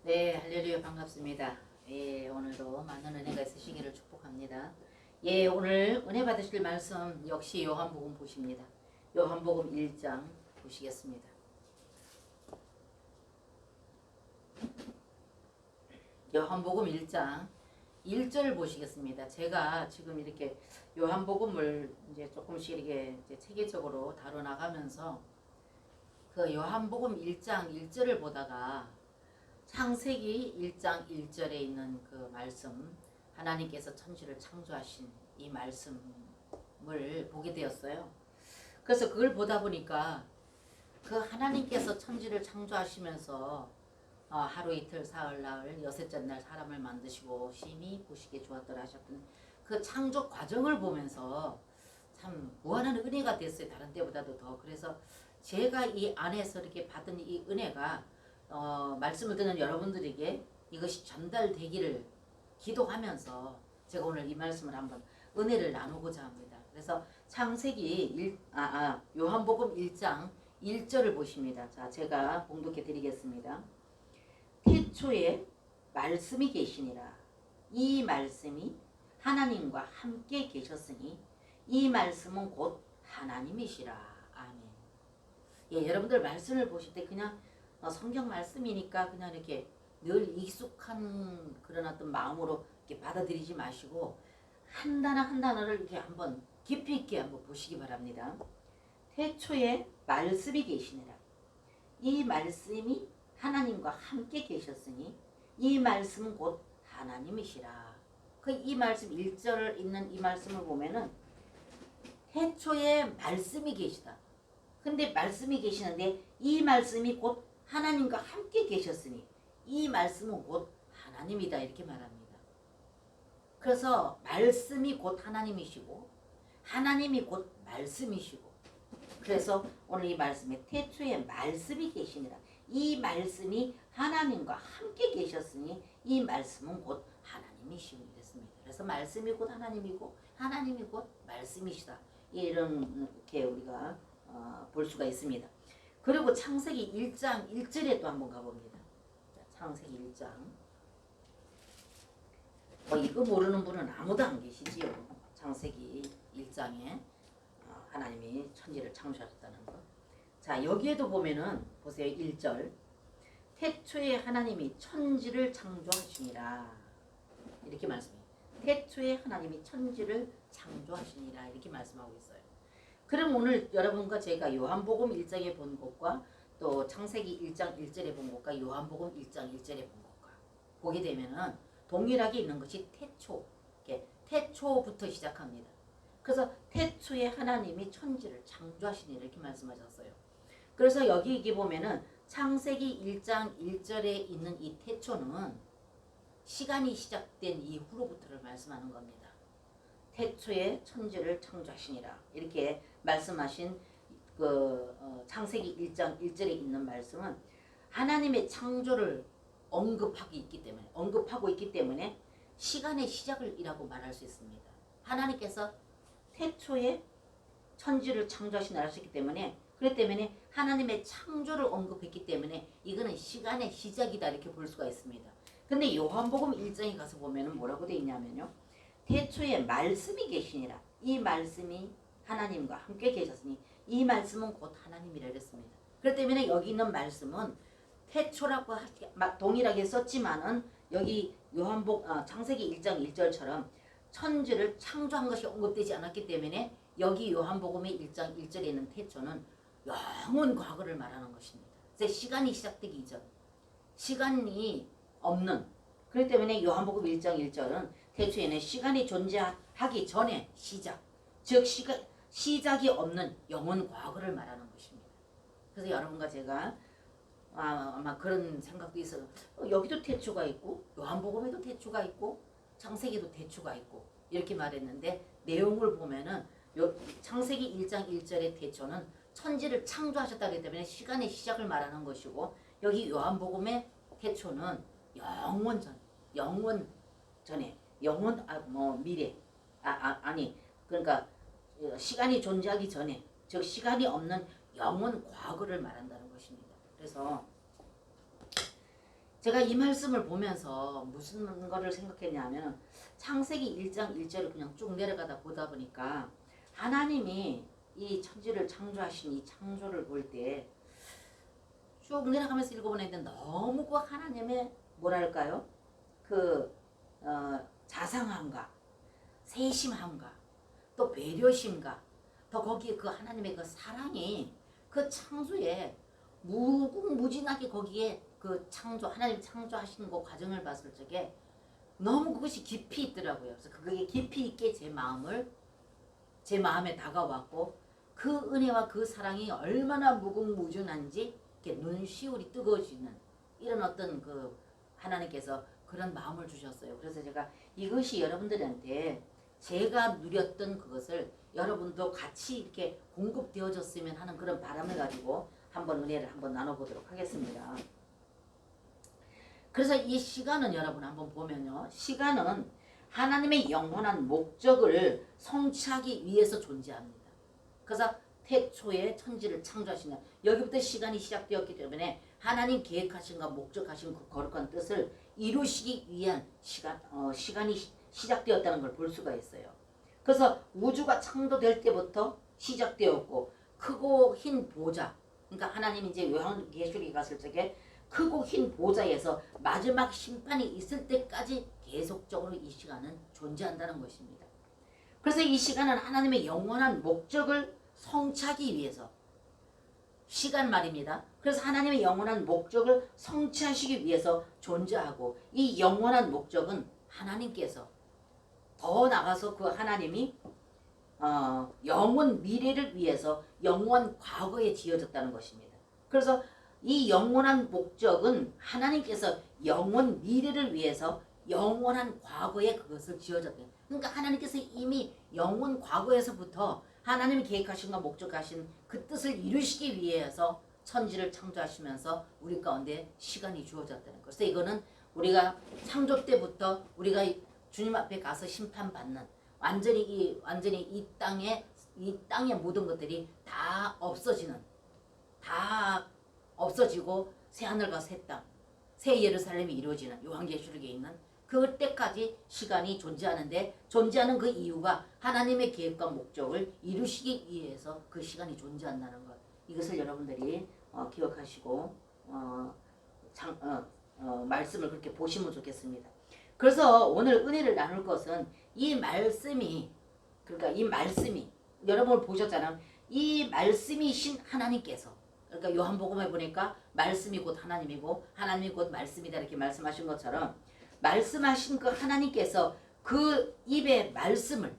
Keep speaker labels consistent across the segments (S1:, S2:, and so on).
S1: 네, 할렐루야 반갑습니다. 예, 오늘도 많은 은혜가 있으시기를 축복합니다. 예, 오늘 은혜 받으실 말씀 역시 요한복음 보십니다. 요한복음 1장 보시겠습니다. 요한복음 1장 1절 보시겠습니다. 제가 지금 이렇게 요한복음을 이제 조금씩 이렇게 이제 체계적으로 다뤄나가면서 그 요한복음 1장 1절을 보다가 창세기 1장 1절에 있는 그 말씀, 하나님께서 천지를 창조하신 이 말씀을 보게 되었어요. 그래서 그걸 보다 보니까 그 하나님께서 천지를 창조하시면서 하루 이틀 사흘 나흘 여섯째 날 사람을 만드시고 심히 보시기에 좋았더라 하셨던 그 창조 과정을 보면서 참 무한한 은혜가 됐어요. 다른 때보다도 더. 그래서 제가 이 안에서 이렇게 받은 이 은혜가 말씀을 듣는 여러분들에게 이것이 전달되기를 기도하면서 제가 오늘 이 말씀을 한번 은혜를 나누고자 합니다. 그래서 창세기 요한복음 1장 1절을 보십니다. 자, 제가 봉독해 드리겠습니다. 태초에 말씀이 계시니라. 이 말씀이 하나님과 함께 계셨으니 이 말씀은 곧 하나님이시라. 아멘. 예, 여러분들 말씀을 보실 때 그냥 성경 말씀이니까 그냥 이렇게 늘 익숙한 그런 어떤 마음으로 이렇게 받아들이지 마시고 한 단어 한 단어를 이렇게 한번 깊이 있게 한번 보시기 바랍니다. 태초에 말씀이 계시니라. 이 말씀이 하나님과 함께 계셨으니 이 말씀은 곧 하나님이시라. 그 이 말씀 1절 있는 이 말씀을 보면은 태초에 말씀이 계시다. 근데 말씀이 계시는데 이 말씀이 곧 하나님과 함께 계셨으니 이 말씀은 곧 하나님이다 이렇게 말합니다. 그래서 말씀이 곧 하나님이시고 하나님이 곧 말씀이시고 그래서 오늘 이 말씀에 태초에 말씀이 계시니라. 이 말씀이 하나님과 함께 계셨으니 이 말씀은 곧 하나님이시고 이랬습니다. 그래서 말씀이 곧 하나님이고 하나님이 곧 말씀이시다. 이렇게 우리가 볼 수가 있습니다. 그리고 창세기 1장 1절에 또 한번 가봅니다. 창세기 1장. 이거 모르는 분은 아무도 안 계시지요. 창세기 1장에 하나님이 천지를 창조하셨다는 것. 자, 여기에도 보면은 보세요. 1절. 태초에 하나님이 천지를 창조하시니라. 이렇게 말씀해요. 태초에 하나님이 천지를 창조하시니라. 이렇게 말씀하고 있어요. 그럼 오늘 여러분과 제가 요한복음 1장에 본 것과 또 창세기 1장 1절에 본 것과 요한복음 1장 1절에 본 것과 보게 되면은 동일하게 있는 것이 태초. 태초부터 시작합니다. 그래서 태초에 하나님이 천지를 창조하시니 이렇게 말씀하셨어요. 그래서 여기 이게 보면은 창세기 1장 1절에 있는 이 태초는 시간이 시작된 이후로부터를 말씀하는 겁니다. 태초에 천지를 창조하시니라 이렇게 말씀하신 창세기 1장 1절에 있는 말씀은 하나님의 창조를 언급하고 있기 때문에 시간의 시작을이라고 말할 수 있습니다. 하나님께서 태초에 천지를 창조하시니라 하셨기 때문에 그렇기 때문에 하나님의 창조를 언급했기 때문에 이거는 시간의 시작이다 이렇게 볼 수가 있습니다. 근데 요한복음 1장에 가서 보면은 뭐라고 되어 있냐면요. 태초에 말씀이 계시니라. 이 말씀이 하나님과 함께 계셨으니 이 말씀은 곧 하나님이라 그랬습니다. 그렇기 때문에 여기 있는 말씀은 태초라고 동일하게 썼지만은 여기 창세기 1장 1절처럼 천지를 창조한 것이 언급되지 않았기 때문에 여기 요한복음의 1장 1절에 있는 태초는 영원 과거를 말하는 것입니다. 그래서 시간이 시작되기 이전, 시간이 없는, 그렇기 때문에 요한복음 1장 1절은 태초에는 시간이 존재하기 전에 시작, 즉 시작이 없는 영원 과거를 말하는 것입니다. 그래서 여러분과 제가 아마 그런 생각도 있어요. 여기도 태초가 있고 요한복음에도 태초가 있고 창세기도 태초가 있고 이렇게 말했는데 내용을 보면은 창세기 1장 1절의 태초는 천지를 창조하셨다기 때문에 시간의 시작을 말하는 것이고 여기 요한복음의 태초는 영원 전에 미래 그러니까 시간이 존재하기 전에 즉 시간이 없는 영원 과거를 말한다는 것입니다. 그래서 제가 이 말씀을 보면서 무슨 거를 생각했냐면 창세기 1장 1절을 그냥 쭉 내려가다 보다 보니까 하나님이 이 천지를 창조하신 이 창조를 볼 때 쭉 내려가면서 읽어보는데 너무 그 하나님의 뭐랄까요? 그 자상함과 세심함과 또 배려심과 또 거기에 그 하나님의 그 사랑이 그 창조에 무궁무진하게 거기에 그 창조 하나님 창조하시는 그 과정을 봤을 적에 너무 그것이 깊이 있더라고요. 그래서 그게 깊이 있게 제 마음에 다가왔고 그 은혜와 그 사랑이 얼마나 무궁무진한지 이렇게 눈시울이 뜨거워지는 이런 어떤 그 하나님께서 그런 마음을 주셨어요. 그래서 제가 이것이 여러분들한테 제가 누렸던 그것을 여러분도 같이 이렇게 공급되어졌으면 하는 그런 바람을 가지고 한번 은혜를 한번 나눠보도록 하겠습니다. 그래서 이 시간은 여러분 한번 보면요. 시간은 하나님의 영원한 목적을 성취하기 위해서 존재합니다. 그래서 태초에 천지를 창조하시냐. 여기부터 시간이 시작되었기 때문에 하나님 계획하신가 목적하신 그 거룩한 뜻을 이루시기 위한 시간이 시작되었다는 걸 볼 수가 있어요. 그래서 우주가 창조될 때부터 시작되었고 크고 흰 보좌, 그러니까 하나님이 이제 요한계시록에 갔을 적에 크고 흰 보좌에서 마지막 심판이 있을 때까지 계속적으로 이 시간은 존재한다는 것입니다. 그래서 이 시간은 하나님의 영원한 목적을 성취하기 위해서 시간 말입니다. 그래서 하나님의 영원한 목적을 성취하시기 위해서 존재하고 이 영원한 목적은 하나님께서 더 나가서 그 하나님이 영원 미래를 위해서 영원 과거에 지어졌다는 것입니다. 그래서 이 영원한 목적은 하나님께서 영원 미래를 위해서 영원한 과거에 그것을 지어졌다. 그러니까 하나님께서 이미 영원 과거에서부터 하나님이 계획하신과 목적하신 그 뜻을 이루시기 위해서 천지를 창조하시면서 우리 가운데 시간이 주어졌다는 것. 그래서 이거는 우리가 창조 때부터 우리가 주님 앞에 가서 심판받는 완전히 이 땅의 모든 것들이 다 없어지고 새 하늘과 새 땅, 새 예루살렘이 이루어지는 요한계시록에 있는 그때까지 시간이 존재하는 그 이유가 하나님의 계획과 목적을 이루시기 위해서 그 시간이 존재한다는 것. 이것을 여러분들이 기억하시고 말씀을 그렇게 보시면 좋겠습니다. 그래서 오늘 은혜를 나눌 것은 이 말씀이 여러분 보셨잖아요. 이 말씀이신 하나님께서, 그러니까 요한복음에 보니까 말씀이 곧 하나님이고 하나님이 곧 말씀이다 이렇게 말씀하신 것처럼 말씀하신 그 하나님께서 그 입의 말씀을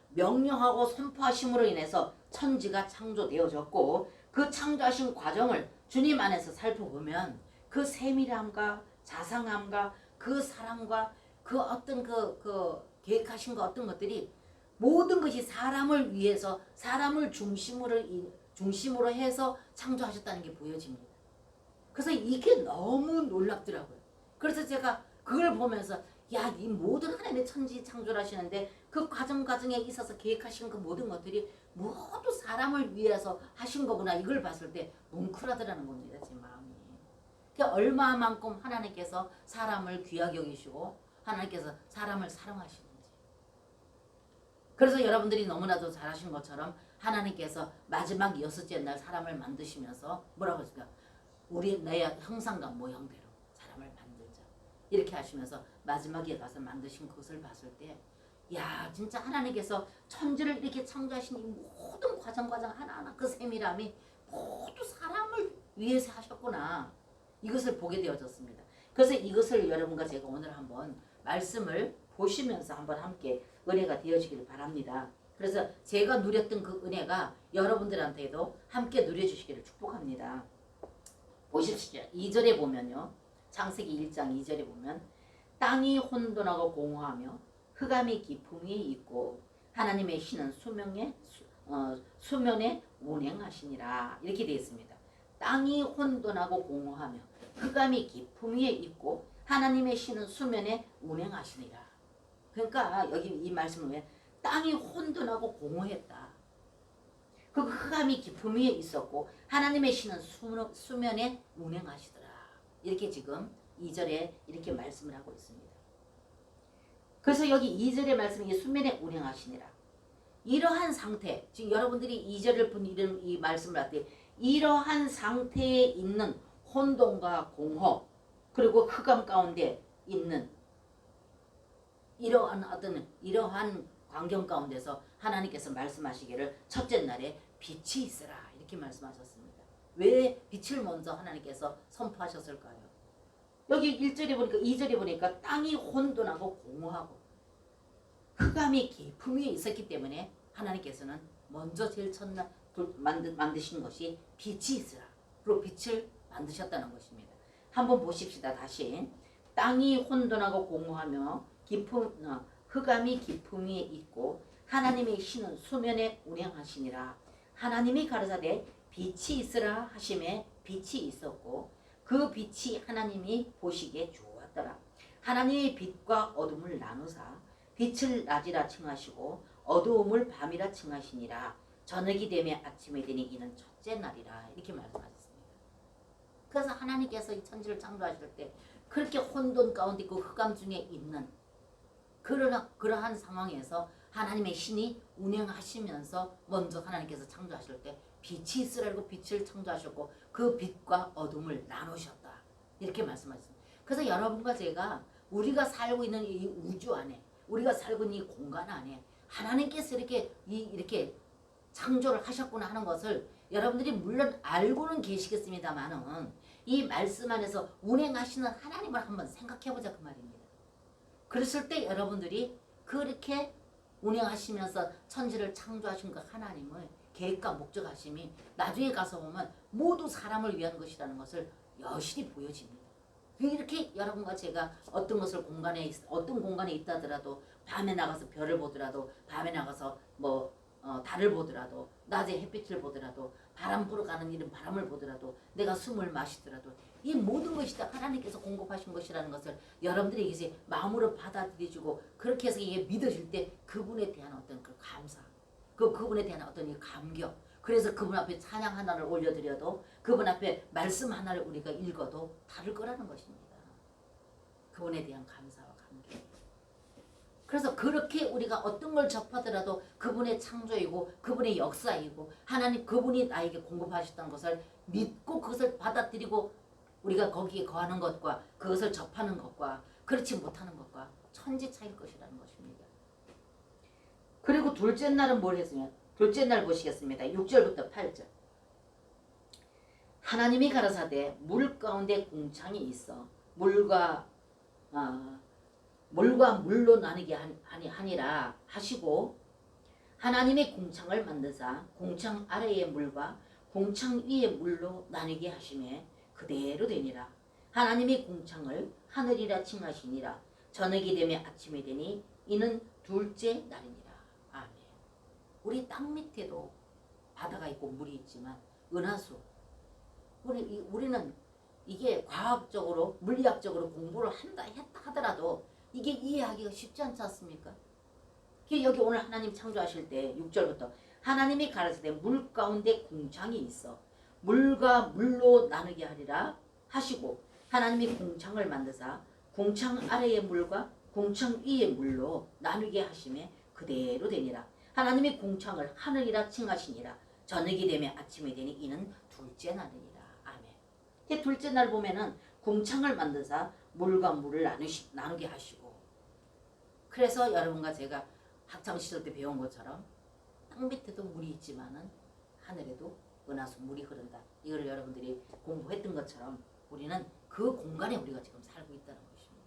S1: 명령하고 선포하심으로 인해서 천지가 창조되어졌고 그 창조하신 과정을 주님 안에서 살펴보면 그 세밀함과 자상함과 그 사랑과 그 어떤 그 계획하신 그 어떤 것들이 모든 것이 사람을 위해서 사람을 중심으로 해서 창조하셨다는 게 보여집니다. 그래서 이게 너무 놀랍더라고요. 그래서 제가 그걸 보면서 이 모든 하나님의 천지 창조를 하시는데 그 과정에 있어서 계획하신 그 모든 것들이 모두 사람을 위해서 하신 거구나. 이걸 봤을 때 뭉클하더라는 겁니다. 제 마음이. 그러니까 얼마만큼 하나님께서 사람을 귀하게 여기시고 하나님께서 사람을 사랑하시는지. 그래서 여러분들이 너무나도 잘 아신 것처럼 하나님께서 마지막 6째 날 사람을 만드시면서 뭐라고 했을까? 내 형상과 모형대로 사람을 만들자. 이렇게 하시면서 마지막에 가서 만드신 그것을 봤을 때 진짜 하나님께서 천지를 이렇게 창조하신 이 모든 과정 하나하나 그 세밀함이 모두 사람을 위해서 하셨구나. 이것을 보게 되어졌습니다. 그래서 이것을 여러분과 제가 오늘 한번 말씀을 보시면서 한번 함께 은혜가 되어지기를 바랍니다. 그래서 제가 누렸던 그 은혜가 여러분들한테도 함께 누려주시기를 축복합니다. 보십시오. 2절에 보면요. 창세기 1장 2절에 보면 땅이 혼돈하고 공허하며 흑암이 깊음 위에 있고 하나님의 신은 수면에 운행하시니라. 이렇게 되어 있습니다. 땅이 혼돈하고 공허하며 흑암이 깊음 위에 있고 하나님의 신은 수면에 운행하시니라. 그러니까 여기 이 말씀을 왜 땅이 혼돈하고 공허했다. 그 흑암이 깊음 위에 있었고 하나님의 신은 수면에 운행하시더라. 이렇게 지금 2절에 이렇게 말씀을 하고 있습니다. 그래서 여기 2절의 말씀이 수면에 운행하시니라. 이러한 상태, 지금 여러분들이 2절을 본 이 말씀을 할 때 이러한 상태에 있는 혼돈과 공허 그리고 흑암 가운데 있는 이러한 광경 가운데서 하나님께서 말씀하시기를 첫째 날에 빛이 있으라 이렇게 말씀하셨습니다. 왜 빛을 먼저 하나님께서 선포하셨을까요? 여기 1절에 보니까 2절에 보니까 땅이 혼돈하고 공허하고 흑암이 깊음 위에 있었기 때문에 하나님께서는 먼저 제일 첫날 만드신 것이 빛이 있으라. 그리고 빛을 만드셨다는 것입니다. 한번 보십시다. 다시. 땅이 혼돈하고 공허하며 흑암이 깊음 위에 있고 하나님의 신은 수면에 운행하시니라. 하나님이 가라사대 빛이 있으라 하심에 빛이 있었고 그 빛이 하나님이 보시기에 좋았더라. 하나님의 빛과 어둠을 나누사 빛을 낮이라 칭하시고 어두움을 밤이라 칭하시니라. 저녁이 되며 아침이 되니 이는 첫째 날이라 이렇게 말씀하셨습니다. 그래서 하나님께서 이 천지를 창조하실 때 그렇게 혼돈 가운데 그 흑암 중에 있는 그러한 상황에서 하나님의 신이 운행하시면서 먼저 하나님께서 창조하실 때 빛이 있으라고 빛을 창조하셨고 그 빛과 어둠을 나누셨다 이렇게 말씀하셨습니다. 그래서 여러분과 제가 우리가 살고 있는 이 우주 안에 우리가 살고 있는 이 공간 안에 하나님께서 이렇게 창조를 하셨구나 하는 것을 여러분들이 물론 알고는 계시겠습니다만은 이 말씀 안에서 운행하시는 하나님을 한번 생각해보자 그 말입니다. 그랬을 때 여러분들이 그렇게 운행하시면서 천지를 창조하신 그 하나님의 계획과 목적하심이 나중에 가서 보면 모두 사람을 위한 것이라는 것을 여실히 보여집니다. 이렇게 여러분과 제가 어떤 공간에 있다 하더라도 밤에 나가서 별을 보더라도 밤에 나가서 달을 보더라도 낮에 햇빛을 보더라도 바람 불어가는 이런 바람을 보더라도 내가 숨을 마시더라도 이 모든 것이 다 하나님께서 공급하신 것이라는 것을 여러분들이 이제 마음으로 받아들이시고 그렇게 해서 이게 믿어질 때 그분에 대한 어떤 그 감사 그분에 대한 어떤 이 감격 그래서 그분 앞에 찬양 하나를 올려드려도 그분 앞에 말씀 하나를 우리가 읽어도 다를 거라는 것입니다. 그분에 대한 감사와 감격. 그래서 그렇게 우리가 어떤 걸 접하더라도 그분의 창조이고 그분의 역사이고 하나님 그분이 나에게 공급하셨다는 것을 믿고 그것을 받아들이고 우리가 거기에 거하는 것과 그것을 접하는 것과 그렇지 못하는 것과 천지 차이일 것이라는 것입니다. 그리고 둘째 날은 뭘 했으면 둘째 날 보시겠습니다. 6절부터 8절. 하나님이 가라사대 물 가운데 궁창이 있어 물과 물로 나누게 하니라 하시고 하나님의 궁창을 만드사 궁창 아래의 물과 궁창 위의 물로 나누게 하시매 그대로 되니라. 하나님의 궁창을 하늘이라 칭하시니라. 저녁이 되며 아침이 되니 이는 둘째 날이니라. 아멘. 우리 땅 밑에도 바다가 있고 물이 있지만 은하수 우리는 이게 과학적으로 물리학적으로 공부를 했다 하더라도 이게 이해하기가 쉽지 않지 않습니까? 여기 오늘 하나님 창조하실 때 6절부터 하나님이 가라사대 물 가운데 궁창이 있어 물과 물로 나누게 하리라 하시고 하나님이 궁창을 만드사 궁창 아래의 물과 궁창 위의 물로 나누게 하심에 그대로 되니라. 하나님이 궁창을 하늘이라 칭하시니라. 저녁이 되며 아침이 되니 이는 둘째 날이니라. 아멘. 둘째 날 보면은 궁창을 만드사 물과 물을 나누게 하시고 그래서 여러분과 제가 학창시절 때 배운 것처럼 땅 밑에도 물이 있지만은 하늘에도 은하수 물이 흐른다. 이걸 여러분들이 공부했던 것처럼 우리는 그 공간에 우리가 지금 살고 있다는 것입니다.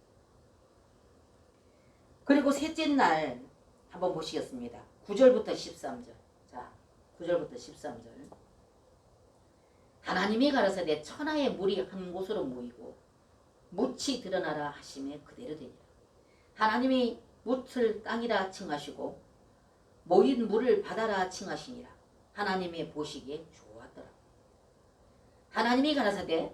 S1: 그리고 셋째 날 한번 보시겠습니다. 9절부터 13절. 자, 9절부터 13절. 하나님이 가라사대 천하의 물이 한 곳으로 모이고 묻이 드러나라 하심에 그대로 되니라. 하나님이 묻을 땅이라 칭하시고 모인 물을 바다라 칭하시니라. 하나님의 보시기에 좋았더라. 하나님이 가라사대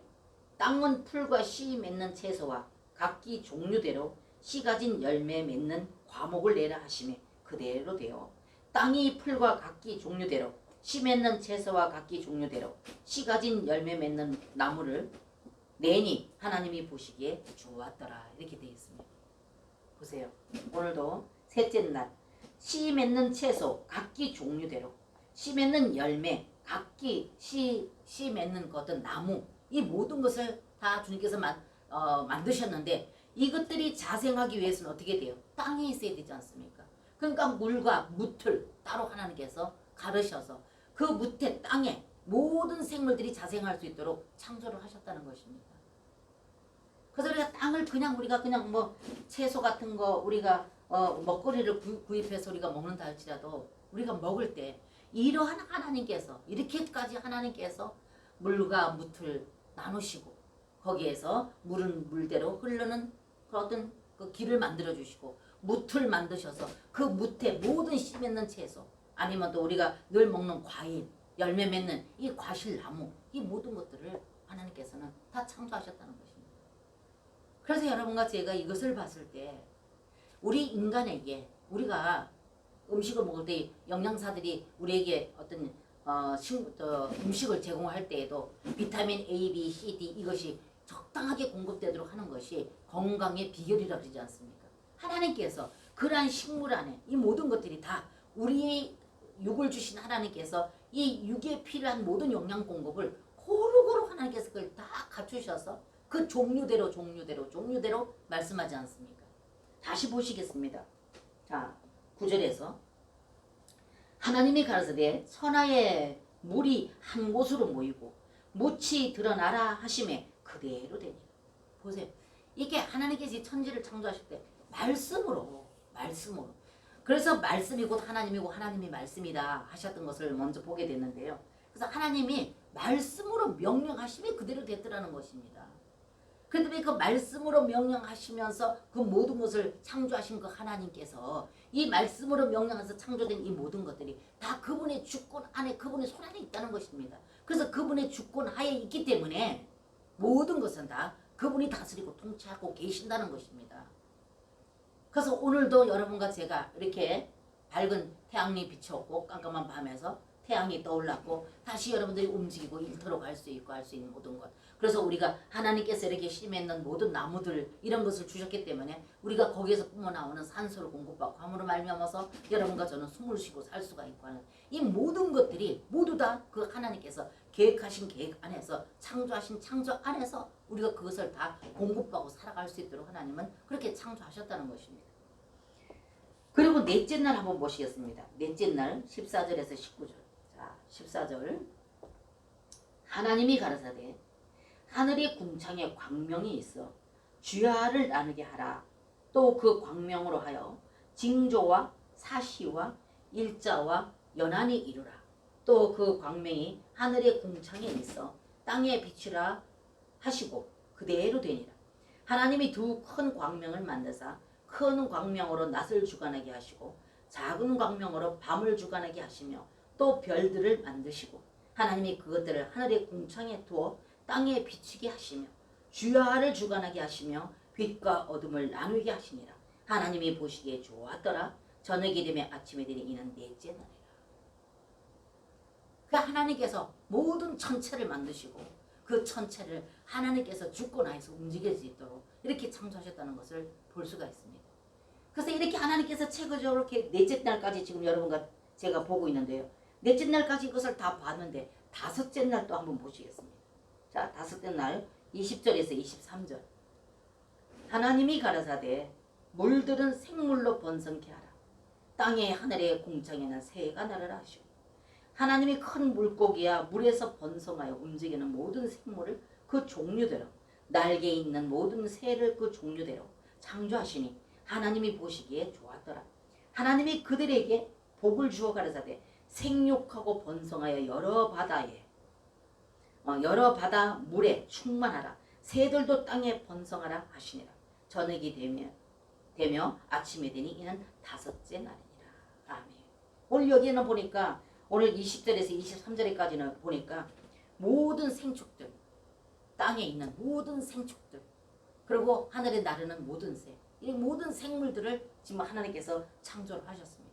S1: 땅은 풀과 씨 맺는 채소와 각기 종류대로 씨 가진 열매 맺는 과목을 내라 하심에 그대로 되어 땅이 풀과 각기 종류대로 씨 맺는 채소와 각기 종류대로 씨 가진 열매 맺는 나무를 내니 하나님이 보시기에 좋았더라. 이렇게 되어 있습니다. 보세요. 오늘도 셋째 날 씨 맺는 채소 각기 종류대로 씨 맺는 열매 각기 씨 맺는 것은 나무 이 모든 것을 다 주님께서 만드셨는데 이것들이 자생하기 위해서는 어떻게 돼요? 땅에 있어야 되지 않습니까? 그러니까 물과 묻을 따로 하나님께서 가르셔서 그 묻에 땅에 모든 생물들이 자생할 수 있도록 창조를 하셨다는 것입니다. 그래서 우리가 땅을 우리가 그냥 뭐 채소 같은 거 우리가 먹거리를 구입해서 우리가 먹는다 할지라도 우리가 먹을 때 이러한 하나님께서 이렇게까지 하나님께서 물과 묻을 나누시고 거기에서 물은 물대로 흐르는 어떤 그 길을 만들어 주시고 묻을 만드셔서 그 묻에 모든 씨 맺는 채소 아니면 또 우리가 늘 먹는 과일 열매 맺는 이 과실나무 이 모든 것들을 하나님께서는 다 창조하셨다는 것입니다. 그래서 여러분과 제가 이것을 봤을 때 우리 인간에게 우리가 음식을 먹을 때 영양사들이 우리에게 어떤 음식을 제공할 때에도 비타민 A, B, C, D 이것이 적당하게 공급되도록 하는 것이 건강의 비결이라 그러지 않습니까? 하나님께서 그러한 식물 안에 이 모든 것들이 다 우리의 육을 주신 하나님께서 이 육에 필요한 모든 영양 공급을 고루고루 하나님께서 그걸 다 갖추셔서 그 종류대로 말씀하지 않습니까? 다시 보시겠습니다. 자, 9절에서 하나님이 가라사대 천하의 물이 한 곳으로 모이고 묻이 드러나라 하심에 그대로 되니라. 보세요. 이게 하나님께서 천지를 창조하실 때 말씀으로 그래서 말씀이 곧 하나님이고 하나님이 말씀이다 하셨던 것을 먼저 보게 됐는데요. 그래서 하나님이 말씀으로 명령하심이 그대로 됐더라는 것입니다. 그런데 그 말씀으로 명령하시면서 그 모든 것을 창조하신 그 하나님께서 이 말씀으로 명령해서 창조된 이 모든 것들이 다 그분의 주권 안에 그분의 손 안에 있다는 것입니다. 그래서 그분의 주권 하에 있기 때문에 모든 것은 다 그분이 다스리고 통치하고 계신다는 것입니다. 그래서 오늘도 여러분과 제가 이렇게 밝은 태양이 비춰오고 깜깜한 밤에서 태양이 떠올랐고 다시 여러분들이 움직이고 일터로 갈 수 있고 할 수 있는 모든 것. 그래서 우리가 하나님께서 이렇게 심어놓은 모든 나무들 이런 것을 주셨기 때문에 우리가 거기에서 뿜어나오는 산소를 공급받고 함으로 말미암아서 여러분과 저는 숨을 쉬고 살 수가 있고 하는 이 모든 것들이 모두 다 그 하나님께서 계획하신 계획 안에서 창조하신 창조 안에서 우리가 그것을 다 공급받고 살아갈 수 있도록 하나님은 그렇게 창조하셨다는 것입니다. 그리고 넷째 날 한번 보시겠습니다. 넷째 날 14절에서 19절. 자, 14절. 하나님이 가라사대 하늘의 궁창에 광명이 있어 주야를 나누게 하라. 또 그 광명으로 하여 징조와 사시와 일자와 연한이 이루라. 또 그 광명이 하늘의 궁창에 있어 땅에 비추라 하시고 그대로 되니라. 하나님이 두 큰 광명을 만드사 큰 광명으로 낮을 주관하게 하시고 작은 광명으로 밤을 주관하게 하시며 또 별들을 만드시고 하나님이 그것들을 하늘의 궁창에 두어 땅에 비추게 하시며 주야를 주관하게 하시며 빛과 어둠을 나누게 하시니라. 하나님이 보시기에 좋았더라. 저녁이 되면 아침이 되니 이는 넷째 날이라. 그러니까 하나님께서 모든 천체를 만드시고 그 천체를 하나님께서 주권하에서 움직일 수 있도록 이렇게 창조하셨다는 것을 볼 수가 있습니다. 그래서 이렇게 하나님께서 체계적으로 이렇게 넷째 날까지 지금 여러분과 제가 보고 있는데요. 넷째 날까지 이것을 다 봤는데 다섯째 날 또 한번 보시겠습니다. 자, 다섯째 날 20절에서 23절. 하나님이 가라사대 물들은 생물로 번성케 하라. 땅의 하늘의 궁창에는 새가 날아라 하시오. 하나님이 큰 물고기야 물에서 번성하여 움직이는 모든 생물을 그 종류대로 날개 있는 모든 새를 그 종류대로 창조하시니 하나님이 보시기에 좋았더라. 하나님이 그들에게 복을 주어 가라사대 생육하고 번성하여 여러 바다 물에 충만하라. 새들도 땅에 번성하라 하시니라. 저녁이 되며 아침이 되니 이는 다섯째 날이니라. 아멘. 오늘 여기는 보니까 오늘 20절에서 23절까지는 보니까 모든 생축들 땅에 있는 모든 생축들 그리고 하늘에 나르는 모든 새 이 모든 생물들을 지금 하나님께서 창조를 하셨습니다.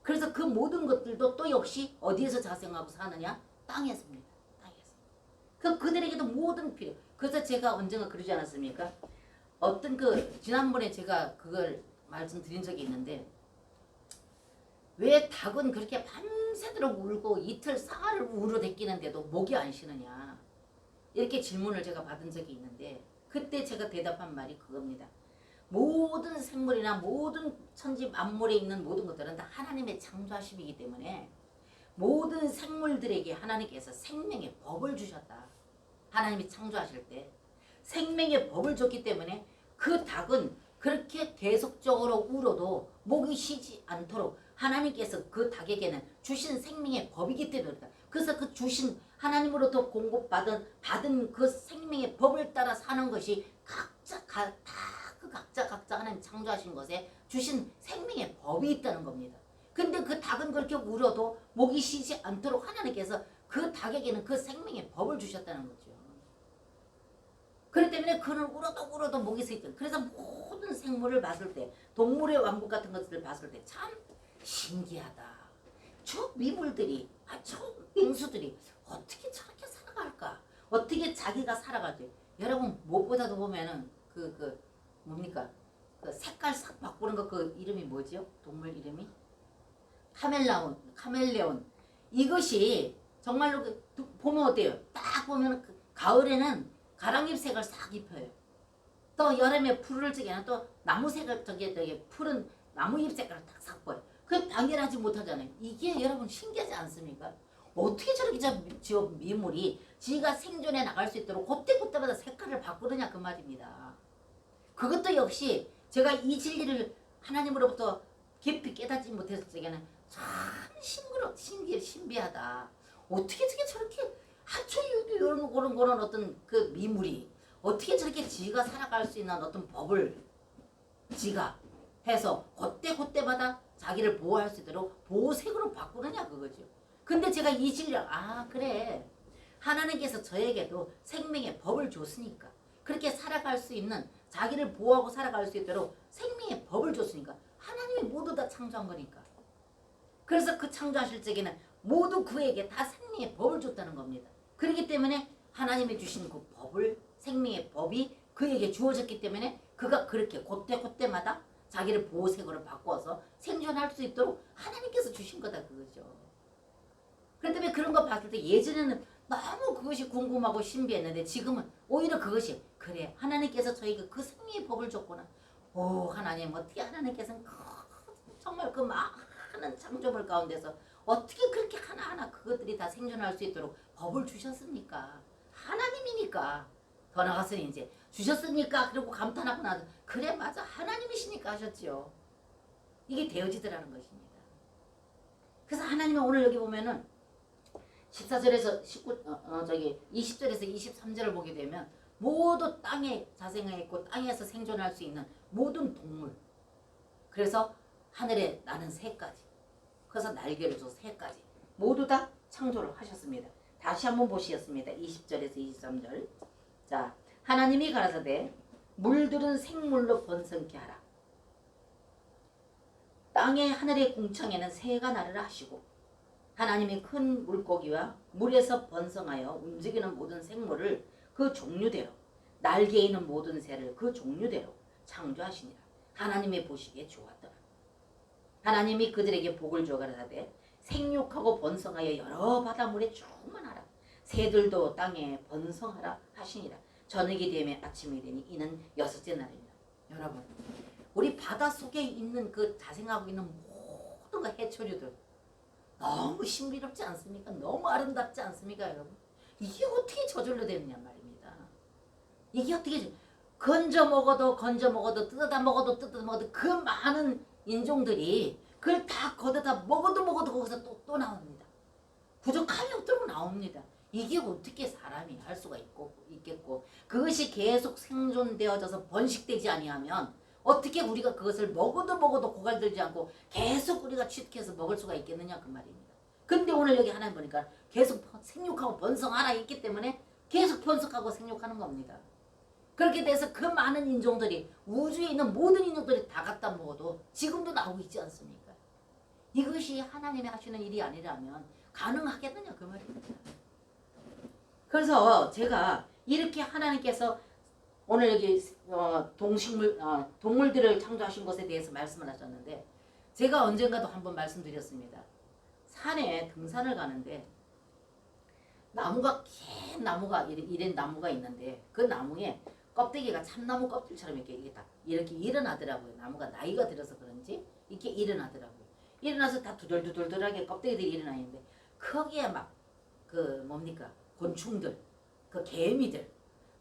S1: 그래서 그 모든 것들도 또 역시 어디에서 자생하고 사느냐? 땅에서입니다. 땅에서. 그들에게도 모든 필요 그래서 제가 언젠가 그러지 않았습니까? 어떤 그 지난번에 제가 그걸 말씀드린 적이 있는데 왜 닭은 그렇게 밤새도록 울고 이틀 사흘을 울어댔기는데도 목이 안 쉬느냐 이렇게 질문을 제가 받은 적이 있는데 그때 제가 대답한 말이 그겁니다. 모든 생물이나 모든 천지 만물에 있는 모든 것들은 다 하나님의 창조하심이기 때문에 모든 생물들에게 하나님께서 생명의 법을 주셨다. 하나님이 창조하실 때 생명의 법을 줬기 때문에 그 닭은 그렇게 계속적으로 울어도 목이 쉬지 않도록 하나님께서 그 닭에게는 주신 생명의 법이기 때문에 그렇다. 그래서 그 주신 하나님으로부터 받은 그 생명의 법을 따라 사는 것이 각자 하나님 창조하신 것에 주신 생명의 법이 있다는 겁니다. 근데 그 닭은 그렇게 울어도 목이 쉬지 않도록 하나님께서 그 닭에게는 그 생명의 법을 주셨다는 거죠. 그렇기 때문에 그는 울어도 목이 쉬지. 그래서 모든 생물을 봤을 때 동물의 왕국 같은 것들을 봤을 때 참 신기하다. 저 미물들이 저 맹수들이 어떻게 저렇게 살아갈까? 어떻게 자기가 살아갈지. 여러분 무엇보다도 보면은 뭡니까? 그 색깔 싹 바꾸는 거 그 이름이 뭐지요? 동물 이름이? 카멜레온. 이것이 정말로 보면 어때요? 딱 보면 가을에는 가랑잎 색을 싹 입혀요. 또 여름에 풀을 적에는 또 나무색을 저기 푸른 나무잎 색깔을 딱 싹 보여. 그 당연하지 못하잖아요. 이게 여러분 신기하지 않습니까? 어떻게 저렇게 저 미물이 지가 생존해 나갈 수 있도록 그때마다 색깔을 바꾸느냐 그 말입니다. 그것도 역시 제가 이 진리를 하나님으로부터 깊이 깨닫지 못했을 적에는 참 신비하다. 어떻게 저렇게 이런 어떤 그 미물이 어떻게 저렇게 지가 살아갈 수 있는 어떤 법을 지가 해서 그때마다 자기를 보호할 수 있도록 보호색으로 바꾸느냐 그거죠. 근데 제가 이 진리 그래 하나님께서 저에게도 생명의 법을 줬으니까 그렇게 살아갈 수 있는 자기를 보호하고 살아갈 수 있도록 생명의 법을 줬으니까 하나님이 모두 다 창조한 거니까. 그래서 그 창조하실 적에는 모두 그에게 다 생명의 법을 줬다는 겁니다. 그렇기 때문에 하나님이 주신 그 법을 생명의 법이 그에게 주어졌기 때문에 그가 그렇게 그때마다 자기를 보호색으로 바꿔서 생존할 수 있도록 하나님께서 주신 거다 그거죠. 그렇기 때문에 그런 거 봤을 때 예전에는 너무 그것이 궁금하고 신비했는데 지금은 오히려 그것이 그래 하나님께서 저에게 그 생명의 법을 줬구나. 오 하나님 어떻게 하나님께서는 정말 그 많은 창조물 가운데서 어떻게 그렇게 하나하나 그것들이 다 생존할 수 있도록 법을 주셨습니까? 하나님이니까. 더 나아가서는 이제 주셨으니까 그리고 감탄하고 나서 그래 맞아 하나님이시니까 하셨지요. 이게 되어지더라는 것입니다. 그래서 하나님은 오늘 여기 보면은 14절에서 20절에서 23절을 보게 되면 모두 땅에 자생하였고 땅에서 생존할 수 있는 모든 동물 그래서 하늘에 나는 새까지 그래서 날개를 줘서 새까지 모두 다 창조를 하셨습니다. 다시 한번 보시겠습니다. 20절에서 23절 자 하나님이 가라사대 물들은 생물로 번성케 하라. 땅의 하늘의 궁창에는 새가 나르라 하시고 하나님이 큰 물고기와 물에서 번성하여 움직이는 모든 생물을 그 종류대로 날개 있는 모든 새를 그 종류대로 창조하시니라. 하나님이 보시기에 좋았더라. 하나님이 그들에게 복을 주어 가라사대 생육하고 번성하여 여러 바닷물에 충만하라. 새들도 땅에 번성하라 하시니라. 저녁이 되면 아침이 되니 이는 6째 날입니다. 여러분 우리 바닷속에 있는 그 자생하고 있는 모든 그 해초류들 너무 신비롭지 않습니까? 너무 아름답지 않습니까 여러분? 이게 어떻게 저절로 되느냐 말입니다. 이게 어떻게 건져 먹어도 뜯어다 먹어도 그 많은 인종들이 그걸 다 걷어다 먹어도 거기서 또 나옵니다. 부족함이 없도록 나옵니다. 이게 어떻게 사람이 할 수가 있겠고 그것이 계속 생존되어져서 번식되지 아니하면 어떻게 우리가 그것을 먹어도 고갈들지 않고 계속 우리가 취득해서 먹을 수가 있겠느냐 그 말입니다. 근데 오늘 여기 하나님 보니까 계속 생육하고 번성하라 했기 때문에 계속 번성하고 생육하는 겁니다. 그렇게 돼서 그 많은 인종들이 우주에 있는 모든 인종들이 다 갖다 먹어도 지금도 나오고 있지 않습니까? 이것이 하나님이 하시는 일이 아니라면 가능하겠느냐 그 말입니다. 그래서 제가 이렇게 하나님께서 오늘 여기 동물들을 창조하신 것에 대해서 말씀을 하셨는데 제가 언젠가도 한번 말씀드렸습니다. 산에 등산을 가는데 나무가 긴 나무가 이런 나무가 있는데 그 나무에 껍데기가 참나무 껍질처럼 이렇게 딱 이렇게 일어나더라고요. 나무가 나이가 들어서 그런지 이렇게 일어나더라고요. 일어나서 다 두들두들하게 껍데기들이 일어나 있는데 거기에 막 그 뭡니까 곤충들, 그 개미들,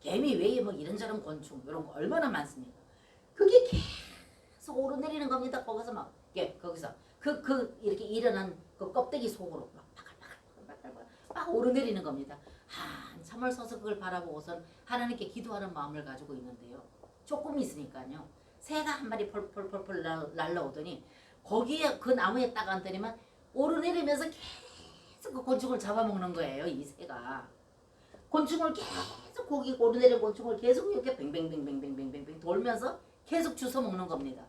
S1: 개미 외에 뭐 이런저런 곤충 이런 거 얼마나 많습니까? 그게 계속 오르내리는 겁니다. 거기서 막 거기서 그 이렇게 일어난 그 껍데기 속으로 막 막 오르내리는 겁니다. 한참을 서서 그걸 바라보고선 하나님께 기도하는 마음을 가지고 있는데요. 조금 있으니까요. 새가 한 마리 펄펄펄펄 날라오더니 거기에 그 나무에 딱 앉더니만 오르내리면서 계속 그 곤충을 잡아먹는 거예요. 이 새가. 곤충을 계속 거기 오르내린 곤충을 계속 이렇게 뱅뱅뱅뱅뱅뱅뱅 돌면서 계속 주워 먹는 겁니다.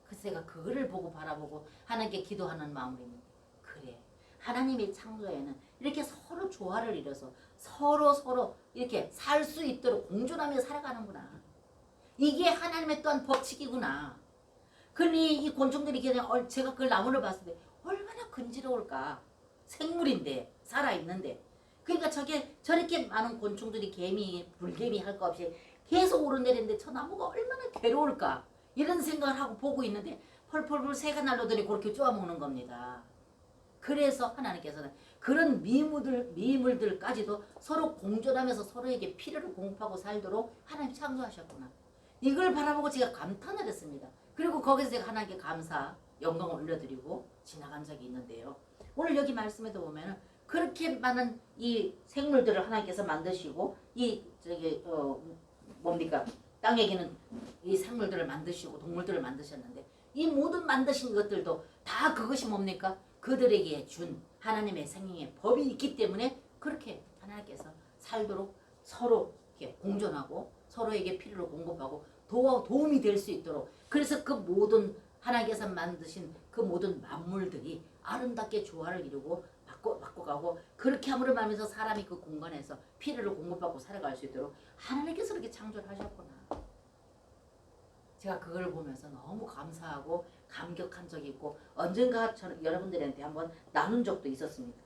S1: 그 새가 그거를 보고 바라보고 하나님께 기도하는 마음으로 있는데 그래. 하나님의 창조에는 이렇게 서로 조화를 이뤄서 서로 이렇게 살 수 있도록 공존하며 살아가는구나. 이게 하나님의 또한 법칙이구나. 그러니 이 곤충들이 그냥 제가 그 나무를 봤을 때 얼마나 근지러울까. 생물인데 살아있는데 그러니까 저렇게 많은 곤충들이 개미 불개미 할 거 없이 계속 오르내리는데 저 나무가 얼마나 괴로울까 이런 생각을 하고 보고 있는데 펄펄펄 새가 날라오더니 그렇게 쪼아먹는 겁니다. 그래서 하나님께서는 그런 미물들까지도 서로 공존하면서 서로에게 필요를 공급하고 살도록 하나님 창조하셨구나. 이걸 바라보고 제가 감탄을 했습니다. 그리고 거기서 제가 하나님께 감사, 영광을 올려드리고 지나간 적이 있는데요. 오늘 여기 말씀에도 보면은 그렇게 많은 이 생물들을 하나님께서 만드시고 뭡니까 땅에게는 이 생물들을 만드시고 동물들을 만드셨는데 이 모든 만드신 것들도 다 그것이 뭡니까? 그들에게 준 하나님의 생명의 법이 있기 때문에 그렇게 하나님께서 살도록 서로 이렇게 공존하고 서로에게 필요를 공급하고 도움이 될 수 있도록 그래서 그 모든 하나님께서 만드신 그 모든 만물들이 아름답게 조화를 이루고 바꿔가고 그렇게 함으로 말미암아서 사람이 그 공간에서 필요를 공급하고 살아갈 수 있도록 하나님께서 그렇게 창조를 하셨구나. 제가 그걸 보면서 너무 감사하고 감격한 적이 있고 언젠가 여러분들한테 한번 나눈 적도 있었습니다.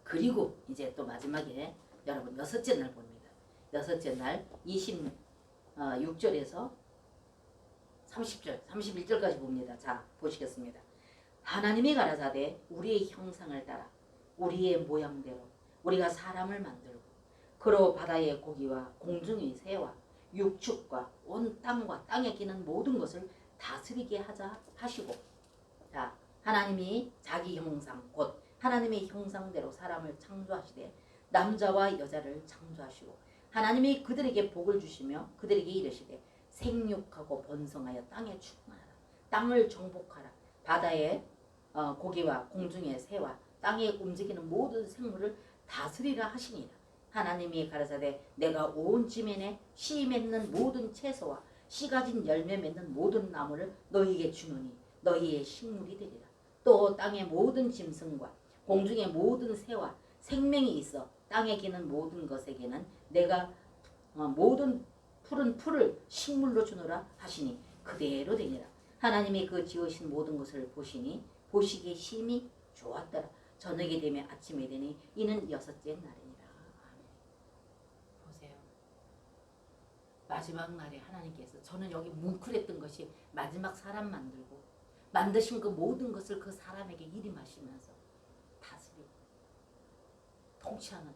S1: 그리고 이제 또 마지막에 여러분 여섯째 날 봅니다. 여섯째 날 26절에서 30절, 31절까지 봅니다. 자, 보시겠습니다. 하나님이 가라사대 우리의 형상을 따라 우리의 모양대로 우리가 사람을 만들고 그로 바다의 고기와 공중의 새와 육축과 온 땅과 땅에 기는 모든 것을 다스리게 하자 하시고 자 하나님이 자기 형상 곧 하나님의 형상대로 사람을 창조하시되 남자와 여자를 창조하시고 하나님이 그들에게 복을 주시며 그들에게 이르시되 생육하고 번성하여 땅에 충만하라 땅을 정복하라 바다의 고기와 공중의 새와 땅에 움직이는 모든 생물을 다스리라 하시니라. 하나님이 가라사대 내가 온 지면에 씨 맺는 모든 채소와 씨 가진 열매 맺는 모든 나무를 너희에게 주노니 너희의 식물이 되리라. 또 땅의 모든 짐승과 공중의 모든 새와 생명이 있어 땅에 기는 모든 것에게는 내가 모든 푸른 풀을 식물로 주노라 하시니 그대로 되니라. 하나님이 그 지으신 모든 것을 보시니 보시기에 심히 좋았더라. 저녁이 되면 아침이 되니 이는 여섯째 날이니라. 보세요. 마지막 날에 하나님께서 저는 여기 뭉클했던 것이 마지막 사람 만들고 만드신 그 모든 것을 그 사람에게 일임하시면서 다스리고 통치하는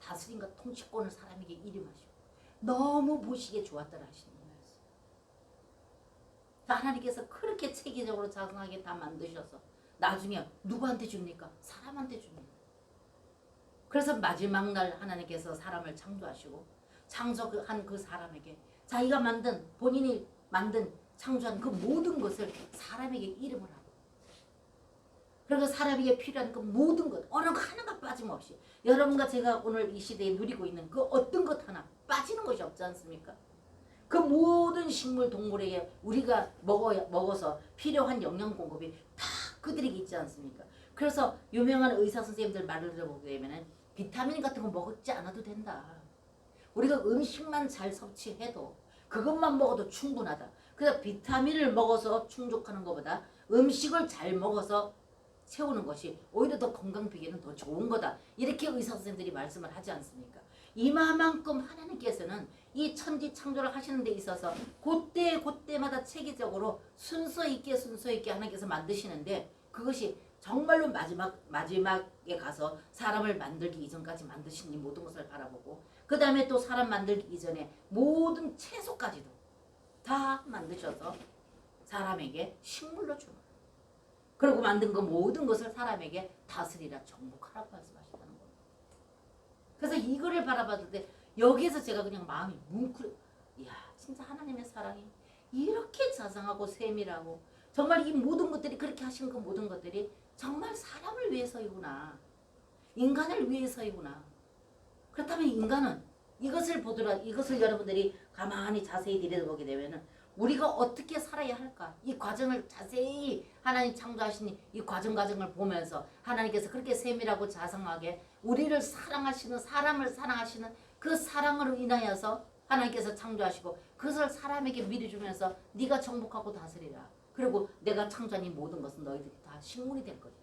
S1: 다스림과 통치권을 사람에게 일임하시고 너무 보시기에 좋았더라 하시는 말씀. 하나님께서 그렇게 체계적으로 자성하게 다 만드셔서 나중에 누구한테 줍니까? 사람한테 줍니다. 그래서 마지막 날 하나님께서 사람을 창조하시고 창조한 그 사람에게 자기가 만든 본인이 만든 창조한 그 모든 것을 사람에게 이름을 하고 그리고 사람에게 필요한 그 모든 것 어느 것 하나가 빠짐없이 여러분과 제가 오늘 이 시대에 누리고 있는 그 어떤 것 하나 빠지는 것이 없지 않습니까? 그 모든 식물 동물에게 우리가 먹어서 필요한 영양 공급이 다 그들에게 있지 않습니까? 그래서 유명한 의사 선생님들 말을 들어보게 되면 비타민 같은 거 먹지 않아도 된다. 우리가 음식만 잘 섭취해도 그것만 먹어도 충분하다. 그래서 비타민을 먹어서 충족하는 것보다 음식을 잘 먹어서 채우는 것이 오히려 더 건강 비결은 더 좋은 거다. 이렇게 의사 선생님들이 말씀을 하지 않습니까? 이만큼 하나님께서는 이 천지 창조를 하시는 데 있어서 그때마다 체계적으로 순서 있게 하나님께서 만드시는데 그것이 정말로 마지막에 가서 사람을 만들기 이전까지 만드신 이 모든 것을 바라보고 그 다음에 또 사람 만들기 이전에 모든 채소까지도 다 만드셔서 사람에게 식물로 주는 거예요. 그리고 만든 그 모든 것을 사람에게 다스리라 정복하라고 말씀하셨다는 거예요. 그래서 이거를 바라봤을 때 여기에서 제가 그냥 마음이 뭉클. 이야 진짜 하나님의 사랑이 이렇게 자상하고 세밀하고 정말 이 모든 것들이 그렇게 하신 그 모든 것들이 정말 사람을 위해서이구나. 인간을 위해서이구나. 그렇다면 인간은 이것을 여러분들이 가만히 자세히 들여다보게 되면은 우리가 어떻게 살아야 할까? 이 과정을 자세히 하나님 창조하신 이 과정을 보면서 하나님께서 그렇게 세밀하고 자상하게 우리를 사랑하시는 사람을 사랑하시는 그 사랑으로 인하여서 하나님께서 창조하시고 그것을 사람에게 미리 주면서 네가 정복하고 다스리라. 그리고 내가 창조한 이 모든 것은 너희들이 다 식물이 될 것이다.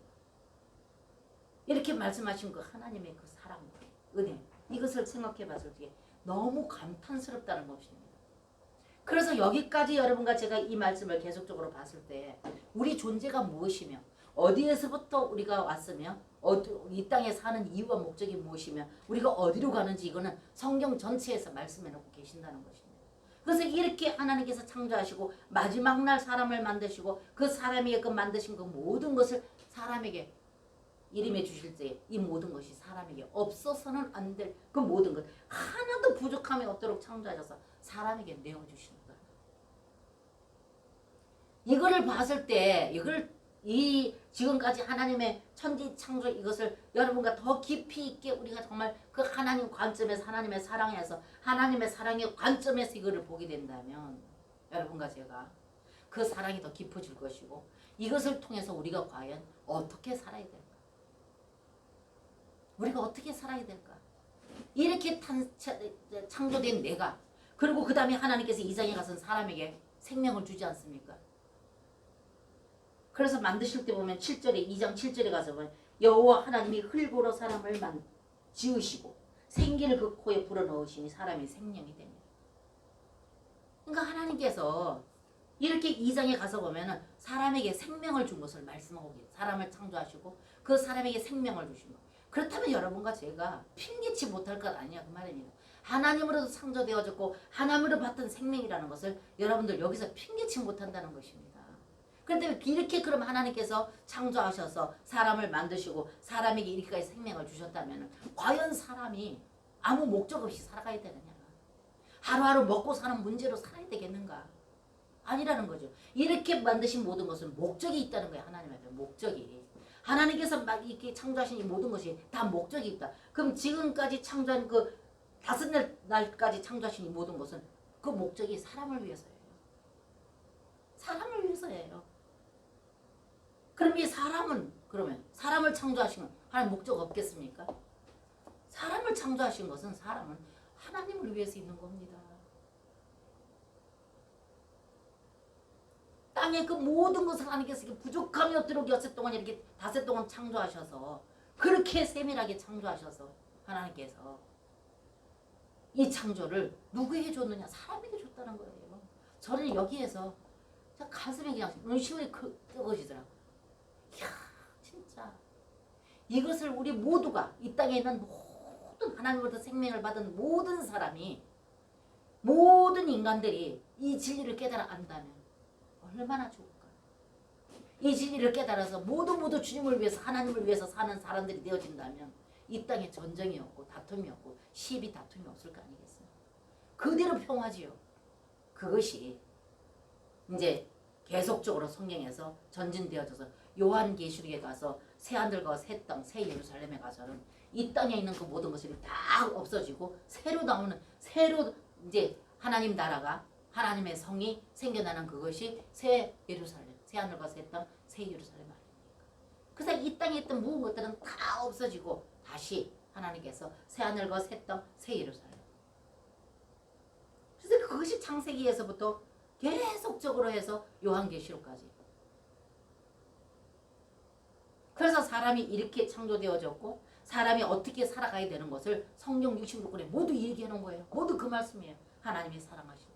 S1: 이렇게 말씀하신 그 하나님의 그 사랑과 은혜 이것을 생각해 봤을 때 너무 감탄스럽다는 것입니다. 그래서 여기까지 여러분과 제가 이 말씀을 계속적으로 봤을 때 우리 존재가 무엇이며 어디에서부터 우리가 왔으며 이 땅에 사는 이유와 목적이 무엇이며 우리가 어디로 가는지 이거는 성경 전체에서 말씀해 놓고 계신다는 것입니다. 그래서 이렇게 하나님께서 창조하시고 마지막 날 사람을 만드시고 그 사람에게 그 만드신 그 모든 것을 사람에게 이름해 주실 때 이 모든 것이 사람에게 없어서는 안 될 그 모든 것 하나도 부족함이 없도록 창조하셔서 사람에게 내어주시는 거예요. 이거를 봤을 때 이 지금까지 하나님의 천지 창조 이것을 여러분과 더 깊이 있게 우리가 정말 그 하나님 관점에서 하나님의 사랑에서 하나님의 사랑의 관점에서 이거를 보게 된다면 여러분과 제가 그 사랑이 더 깊어질 것이고 이것을 통해서 우리가 과연 어떻게 살아야 될까? 우리가 어떻게 살아야 될까? 이렇게 창조된 내가 그리고 그 다음에 하나님께서 이 땅에 가서 사람에게 생명을 주지 않습니까? 그래서 만드실 때 보면 7절에 2장 7절에 가서 보면 여호와 하나님이 흙으로 사람을 지으시고 생기를 그 코에 불어넣으시니 사람이 생명이 됩니다. 그러니까 하나님께서 이렇게 2장에 가서 보면 사람에게 생명을 준 것을 말씀하고 계세요. 사람을 창조하시고 그 사람에게 생명을 주신 것. 그렇다면 여러분과 제가 핑계치 못할 것 아니냐 그 말입니다. 하나님으로도 창조되어졌고 하나님으로 받던 생명이라는 것을 여러분들 여기서 핑계치 못한다는 것입니다. 그런데 이렇게 그럼 하나님께서 창조하셔서 사람을 만드시고 사람에게 이렇게까지 생명을 주셨다면 과연 사람이 아무 목적 없이 살아가야 되느냐? 하루하루 먹고 사는 문제로 살아야 되겠는가? 아니라는 거죠. 이렇게 만드신 모든 것은 목적이 있다는 거예요. 하나님한테 목적이. 하나님께서 막 이렇게 창조하신 이 모든 것이 다 목적이 있다. 그럼 지금까지 창조한 그 5날까지 창조하신 이 모든 것은 그 목적이 사람을 위해서예요. 사람을 위해서예요. 그럼 이 사람은 그러면 사람을 창조하신 건 하나님 목적 없겠습니까? 사람을 창조하신 것은 사람은 하나님을 위해서 있는 겁니다. 땅의 그 모든 것을 하나님께서 부족함이 없도록 여섯 동안 이렇게 닷새 동안 창조하셔서 그렇게 세밀하게 창조하셔서 하나님께서 이 창조를 누구에게 줬느냐? 사람에게 줬다는 거예요. 저는 여기에서 가슴에 그냥 눈시울이 뜨거워지더라고요. 이야 진짜 이것을 우리 모두가 이 땅에 있는 모든 하나님으로부터 생명을 받은 모든 사람이 모든 인간들이 이 진리를 깨달아 안다면 얼마나 좋을까. 이 진리를 깨달아서 모두 주님을 위해서 하나님을 위해서 사는 사람들이 되어진다면 이 땅에 전쟁이 없고 다툼이 없고 시비 다툼이 없을 거 아니겠습니까? 그대로 평화지요. 그것이 이제 계속적으로 성경에서 전진되어져서 요한계시록에 가서 새하늘과 새 땅, 새 예루살렘에 가서는 이 땅에 있는 그 모든 것들이 다 없어지고 새로 나오는 새로 이제 하나님 나라가 하나님의 성이 생겨나는 그것이 새 예루살렘, 새 하늘과 새 땅, 새 예루살렘 아닙니까? 그래서 이 땅에 있던 모든 것들은 다 없어지고 다시 하나님께서 새 하늘과 새 땅, 새 예루살렘 창세기에서부터 계속적으로 해서 요한계시록까지. 그래서 사람이 이렇게 창조되어졌고 사람이 어떻게 살아가야 되는 것을 성경 66권에 모두 얘기해 놓은 거예요. 모두 그 말씀이에요. 하나님이 사랑하시고.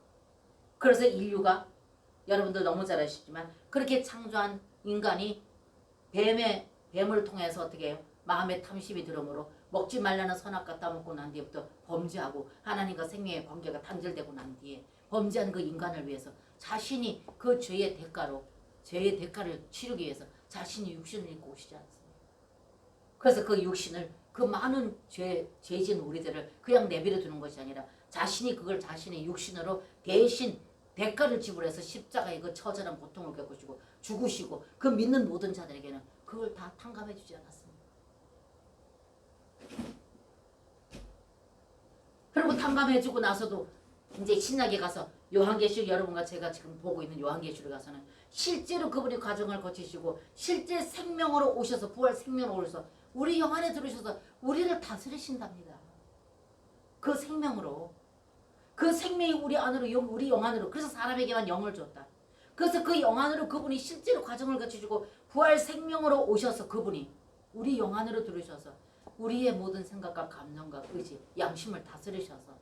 S1: 그래서 인류가 여러분들 너무 잘 아시지만 그렇게 창조한 인간이 뱀을 통해서 어떻게 해요? 마음의 탐심이 들어오므로 먹지 말라는 선악과 따먹고 난 뒤부터 범죄하고 하나님과 생명의 관계가 단절되고 난 뒤에 범죄한 그 인간을 위해서 자신이 그 죄의 대가를 치르기 위해서 자신이 육신을 입고 오시지 않습니까? 그래서 그 육신을 그 많은 죄진 우리들을 그냥 내버려 두는 것이 아니라 자신이 그걸 자신의 육신으로 대신 대가를 지불해서 십자가에 그 처절한 고통을 겪으시고 죽으시고 그 믿는 모든 자들에게는 그걸 다 탕감해 주지 않았습니다. 그리고 탕감해 주고 나서도 이제 신약에 가서 요한계시록 여러분과 제가 지금 보고 있는 요한계시록에 가서는 실제로 그분이 과정을 거치시고 실제 생명으로 오셔서 부활 생명으로 오셔서 우리 영 안에 들으셔서 우리를 다스리신답니다. 그 생명으로. 그 생명이 우리 안으로 우리 영 안으로. 그래서 사람에게만 영을 줬다. 그래서 그 영 안으로 그분이 실제로 과정을 거치시고 부활 생명으로 오셔서 그분이 우리 영 안으로 들으셔서 우리의 모든 생각과 감정과 의지, 양심을 다스리셔서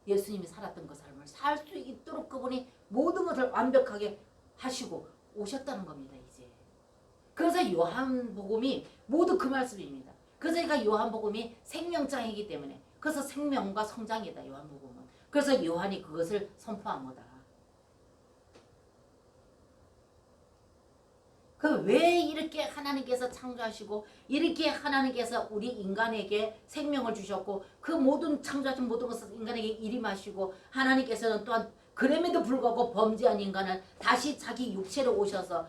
S1: 예수님이 살았던 그 삶을 살 수 있도록 그분이 모든 것을 완벽하게 하시고 오셨다는 겁니다. 이제. 그래서 요한복음이 모두 그 말씀입니다. 그래서 그러니까 요한복음이 생명장이기 때문에 그래서 생명과 성장이다. 요한복음은. 그래서 요한이 그것을 선포한 거다. 그 왜 이렇게 하나님께서 창조하시고 이렇게 하나님께서 우리 인간에게 생명을 주셨고 그 모든 창조하신 모든 것을 인간에게 일임하시고 하나님께서는 또한 그럼에도 불구하고 범죄한 인간을 다시 자기 육체로 오셔서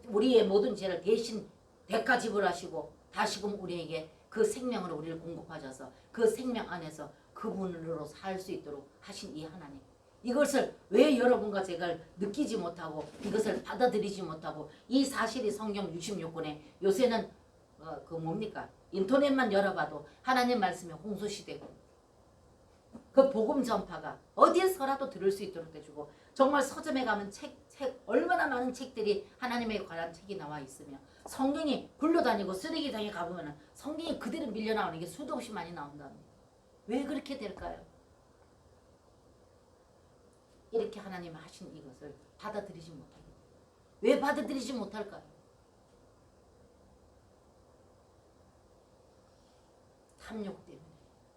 S1: 우리의 모든 죄를 대신 대가 지불하시고 다시금 우리에게 그 생명으로 우리를 공급하셔서 그 생명 안에서 그분으로 살 수 있도록 하신 이 하나님. 이것을 왜 여러분과 제가 느끼지 못하고 이것을 받아들이지 못하고 이 사실이 성경 66권에 요새는 그 뭡니까? 인터넷만 열어봐도 하나님 말씀이 홍수시되고 그 복음 전파가 어디에서라도 들을 수 있도록 해주고 정말 서점에 가면 책 얼마나 많은 책들이 하나님에 관한 책이 나와 있으며 성경이 굴러다니고 쓰레기장에 가보면 성경이 그대로 밀려나오는 게 수도 없이 많이 나온답니다. 왜 그렇게 될까요? 이렇게 하나님이 하신 이것을 받아들이지 못하게. 왜 받아들이지 못할까요? 탐욕 때문에.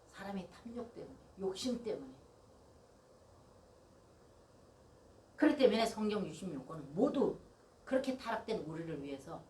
S1: 사람의 탐욕 때문에. 욕심 때문에. 그렇기 때문에 성경 66권은 모두 그렇게 타락된 우리를 위해서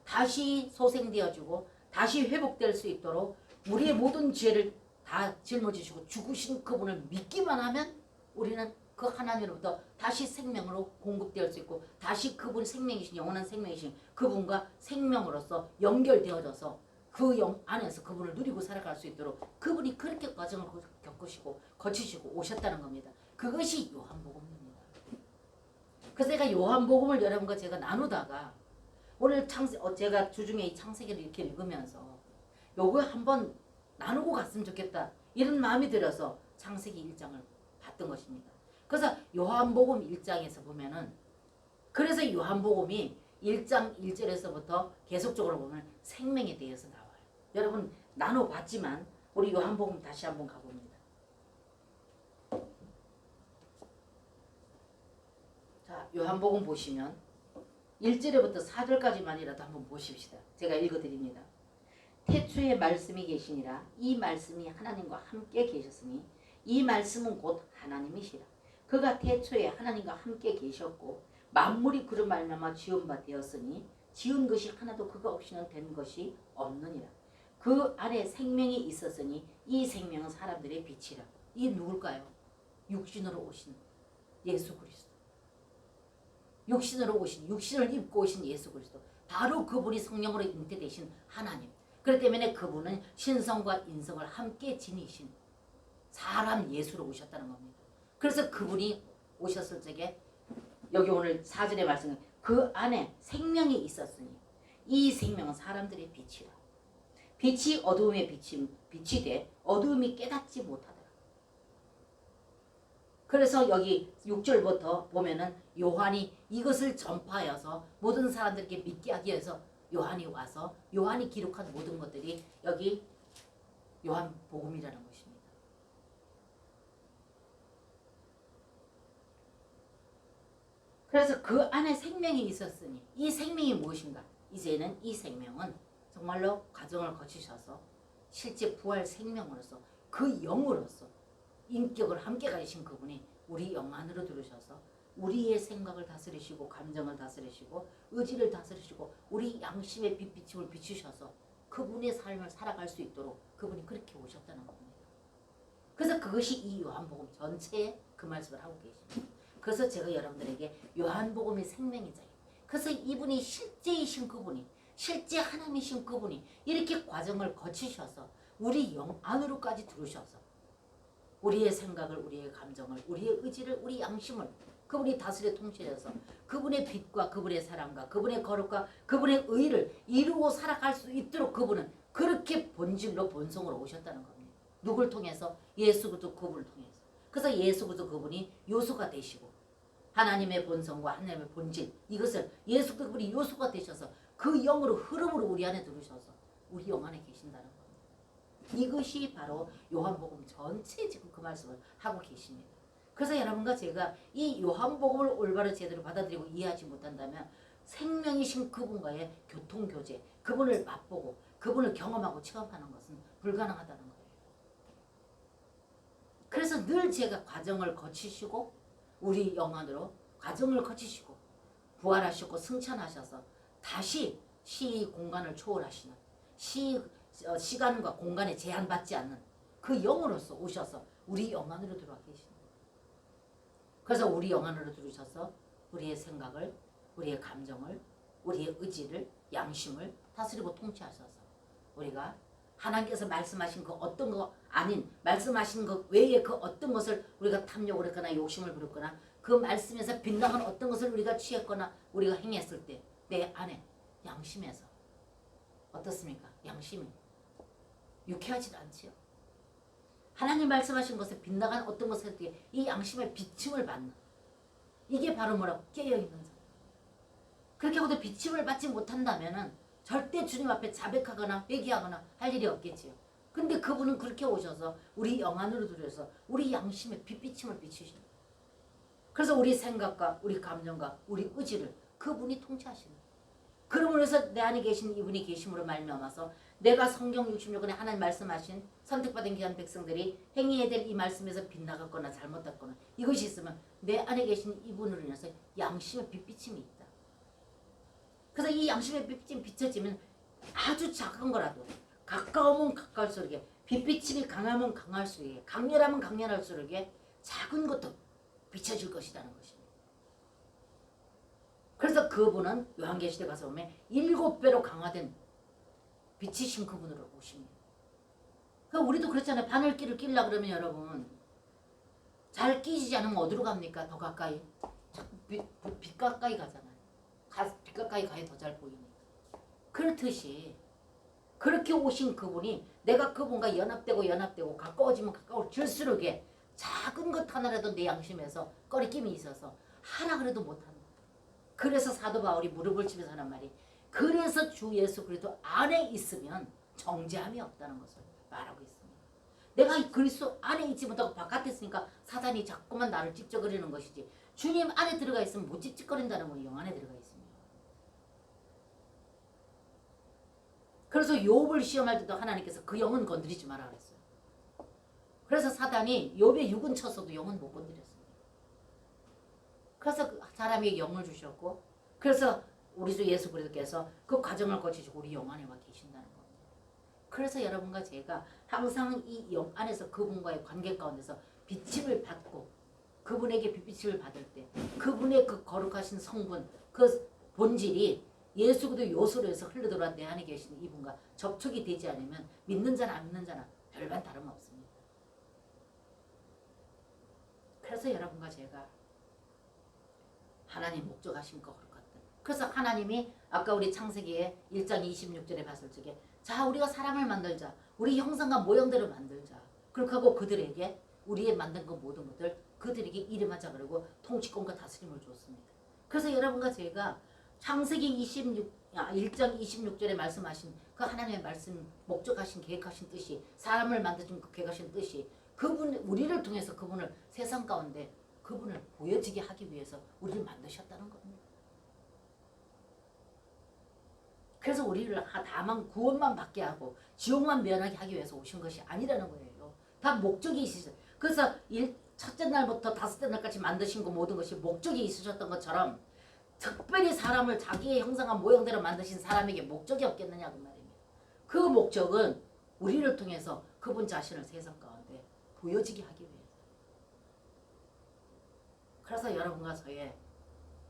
S1: 다시 소생되어지고 다시 회복될 수 있도록 우리의 모든 죄를 다 짊어지시고 죽으신 그분을 믿기만 하면 우리는 그 하나님으로부터 다시 생명으로 공급될 수 있고 다시 그분 생명이신 영원한 생명이신 그분과 생명으로서 연결되어져서 그 영 안에서 그분을 누리고 살아갈 수 있도록 그분이 그렇게 과정을 겪으시고 거치시고 오셨다는 겁니다. 그것이 요한복음입니다. 그래서 제가 요한복음을 여러분과 제가 나누다가 오늘 제가 주중에 이 창세기를 이렇게 읽으면서 요거 한번 나누고 갔으면 좋겠다 이런 마음이 들어서 창세기 1장을 봤던 것입니다. 그래서 요한복음 1장에서 보면은 그래서 요한복음이 1장 1절에서부터 계속적으로 보면 생명에 대해서 나와요. 여러분 나눠봤지만 우리 요한복음 다시 한번 가봅니다. 자, 요한복음 보시면 1절부터 4절까지만이라도 한번 보십시다. 제가 읽어드립니다. 태초에 말씀이 계시니라 이 말씀이 하나님과 함께 계셨으니 이 말씀은 곧 하나님이시라. 그가 태초에 하나님과 함께 계셨고 만물이 그로 말미암아 지은 바 되었으니 지은 것이 하나도 그가 없이는 된 것이 없느니라. 그 안에 생명이 있었으니 이 생명은 사람들의 빛이라. 이 누굴까요? 육신으로 오신 예수 그리스도. 육신으로 오신 육신을 입고 오신 예수 그리스도. 바로 그분이 성령으로 잉태되신 하나님. 그렇기 때문에 그분은 신성과 인성을 함께 지니신 사람 예수로 오셨다는 겁니다. 그래서 그분이 오셨을 적에 여기 오늘 4절의 말씀은 그 안에 생명이 있었으니 이 생명은 사람들의 빛이라. 빛이 어두움에 빛이 돼 어두움이 깨닫지 못하더라. 그래서 여기 6절부터 보면은 요한이 이것을 전파하여서 모든 사람들에게 믿게 하기 위해서 요한이 와서 요한이 기록한 모든 것들이 여기 요한복음이라는 것입니다. 그래서 그 안에 생명이 있었으니 이 생명이 무엇인가? 이제는 이 생명은 정말로 과정을 거치셔서 실제 부활 생명으로서 그 영으로서 인격을 함께 가지신 그분이 우리 영 안으로 들어오셔서 우리의 생각을 다스리시고 감정을 다스리시고 의지를 다스리시고 우리 양심의 빛비침을 비추셔서 그분의 삶을 살아갈 수 있도록 그분이 그렇게 오셨다는 겁니다. 그래서 그것이 이 요한복음 전체에 그 말씀을 하고 계십니다. 그래서 제가 여러분들에게 요한복음의 생명이자 그래서 이분이 실제이신 그분이 실제 하나님이신 그분이 이렇게 과정을 거치셔서 우리 영 안으로까지 들어오셔서 우리의 생각을 우리의 감정을 우리의 의지를 우리 양심을 그분이 다스려 통치해서 그분의 빛과 그분의 사랑과 그분의 거룩과 그분의 의를 이루어 살아갈 수 있도록 그분은 그렇게 본질로 본성으로 오셨다는 겁니다. 누굴 통해서? 예수 그리스도 그분을 통해서. 그래서 예수 그리스도 그분이 요소가 되시고 하나님의 본성과 하나님의 본질 이것을 예수 그분이 요소가 되셔서 그 영으로 흐름으로 우리 안에 들으셔서 우리 영 안에 계신다는 겁니다. 이것이 바로 요한복음 전체 지금 그 말씀을 하고 계십니다. 그래서 여러분과 제가 이 요한복음을 올바로 제대로 받아들이고 이해하지 못한다면 생명이신 그분과의 교통교제 그분을 맛보고 그분을 경험하고 체험하는 것은 불가능하다는 거예요. 그래서 늘 제가 과정을 거치시고 우리 영 안으로 과정을 거치시고 부활하셨고 승천하셔서 다시 시 공간을 초월하시는 시간과 공간에 제한받지 않는 그 영으로서 오셔서 우리 영 안으로 들어와 계십니다. 그래서 우리 영 안으로 들어오셔서 우리의 생각을 우리의 감정을 우리의 의지를 양심을 다스리고 통치하셔서 우리가 하나님께서 말씀하신 그 어떤 거 아닌 말씀하신 것 외에 그 어떤 것을 우리가 탐욕을 했거나 욕심을 부렸거나 그 말씀에서 빗나간 어떤 것을 우리가 취했거나 우리가 행했을 때 내 안에 양심에서 어떻습니까? 양심이 유쾌하지도 않지요. 하나님 말씀하신 것에 빗나간 어떤 것을 때 이 양심의 비침을 받는 이게 바로 뭐라고? 깨어있는 사람. 그렇게 하고도 비침을 받지 못한다면은 절대 주님 앞에 자백하거나 회개하거나 할 일이 없겠지요. 근데 그분은 그렇게 오셔서 우리 영 안으로 들여서 우리 양심의 빛비침을 비추십니다. 그래서 우리 생각과 우리 감정과 우리 의지를 그분이 통치하십니다. 그러므로 해서 내 안에 계신 이분이 계심으로 말미암아서 내가 성경 66권에 하나님 말씀하신 선택받은 귀한 백성들이 행해야 될 이 말씀에서 빗나갔거나 잘못했거나 이것이 있으면 내 안에 계신 이분으로 인해서 양심의 빛비침이 있다. 그래서 이 양심의 빛비침이 비춰지면 아주 작은 거라도 가까우면 가까울수록 빛비침이 강하면 강할수록 강렬하면 강렬할수록 작은 것도 비춰질 것이라는 것입니다. 그래서 그분은 요한계시록에 가서 보면 7배로 강화된 빛이신 그분으로 오십니다. 그러니까 우리도 그렇잖아요. 바늘길을 끼려고 그러면 여러분 잘 끼지 않으면 어디로 갑니까? 더 가까이? 빛 가까이 가잖아요. 빛 가까이 가야 더 잘 보이니까. 그렇듯이 그렇게 오신 그분이 내가 그분과 연합되고 가까워지면 가까워질수록 작은 것 하나라도 내 양심에서 꺼리낌이 있어서 하라 그래도 못한다. 그래서 사도 바울이 무릎을 치면서 하는 말이 그래서 주 예수 그리스도 안에 있으면 정죄함이 없다는 것을 말하고 있습니다. 내가 그리스도 안에 있지 못하고 바깥에 있으니까 사단이 자꾸만 나를 찝쩍거리는 것이지 주님 안에 들어가 있으면 못 찝쩍거린다는 거예요. 영 안에 들어가 있으면. 그래서 욥을 시험할 때도 하나님께서 그 영은 건드리지 마라 그랬어요. 그래서 사단이 욥의 육은 쳤어도 영은 못 건드렸어요. 그래서 사람에게 영을 주셨고 그래서 우리 주 예수 그리스도께서 그 과정을 거치시고 우리 영 안에 와 계신다는 겁니다. 그래서 여러분과 제가 항상 이 영 안에서 그분과의 관계 가운데서 비침을 받고 그분에게 빛비침을 받을 때 그분의 그 거룩하신 성분 그 본질이 예수 그리스도 요소로 해서 흘러들어와 내 안에 계신 이분과 접촉이 되지 않으면 믿는 자나 안 믿는 자나 별반 다름없습니다. 그래서 여러분과 제가 하나님 목적하신 것 같다. 그래서 하나님이 아까 우리 창세기에 1장 26절에 봤을 적에 자 우리가 사람을 만들자. 우리 형상과 모형대로 만들자. 그렇게 하고 그들에게 우리의 만든 그 모든 것들 그들에게 일임하자 그러고 통치권과 다스림을 줬습니다. 그래서 여러분과 제가 창세기 1장 26절에 말씀하신 그 하나님의 말씀 목적하신 계획하신 뜻이 사람을 만드신 그 계획하신 뜻이 그분 우리를 통해서 그분을 세상 가운데 그분을 보여지게 하기 위해서 우리를 만드셨다는 겁니다. 그래서 우리를 다만 구원만 받게 하고 지옥만 면하게 하기 위해서 오신 것이 아니라는 거예요. 다 목적이 있으셔요. 그래서 첫째 날부터 다섯째 날까지 만드신 거 모든 것이 목적이 있으셨던 것처럼 특별히 사람을 자기의 형상과 모형대로 만드신 사람에게 목적이 없겠느냐 그 말입니다. 그 목적은 우리를 통해서 그분 자신을 세상 가운데 보여지게 하기 위해서. 그래서 여러분과 저의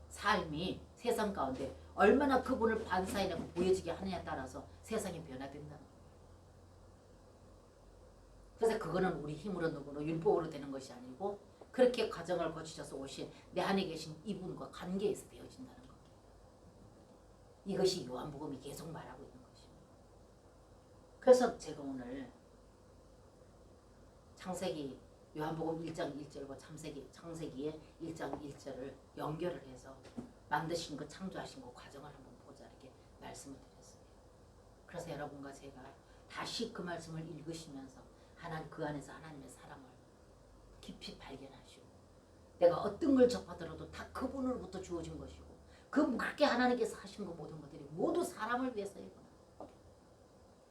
S1: 삶이 세상 가운데 얼마나 그분을 반사해내고 보여지게 하느냐에 따라서 세상이 변화된다는 거예요. 그래서 그거는 우리 힘으로 누구로 율법으로 되는 것이 아니고 그렇게 과정을 거치셔서 오신 내 안에 계신 이분과 관계에서 되어진다는 겁니다. 이것이 요한복음이 계속 말하고 있는 것입니다. 그래서 제가 오늘 창세기 요한복음 1장 1절과 창세기의 1장 1절을 연결을 해서 만드신 것 창조하신 것 과정을 한번 보자 이렇게 말씀을 드렸습니다. 그래서 여러분과 제가 다시 그 말씀을 읽으시면서 하나님 그 안에서 하나님의 사랑을 깊이 발견하시고 내가 어떤 걸 접하더라도 다 그분으로부터 주어진 것이고 그렇게 하나님께서 하신 것 모든 것들이 모두 사람을 위해서이구나.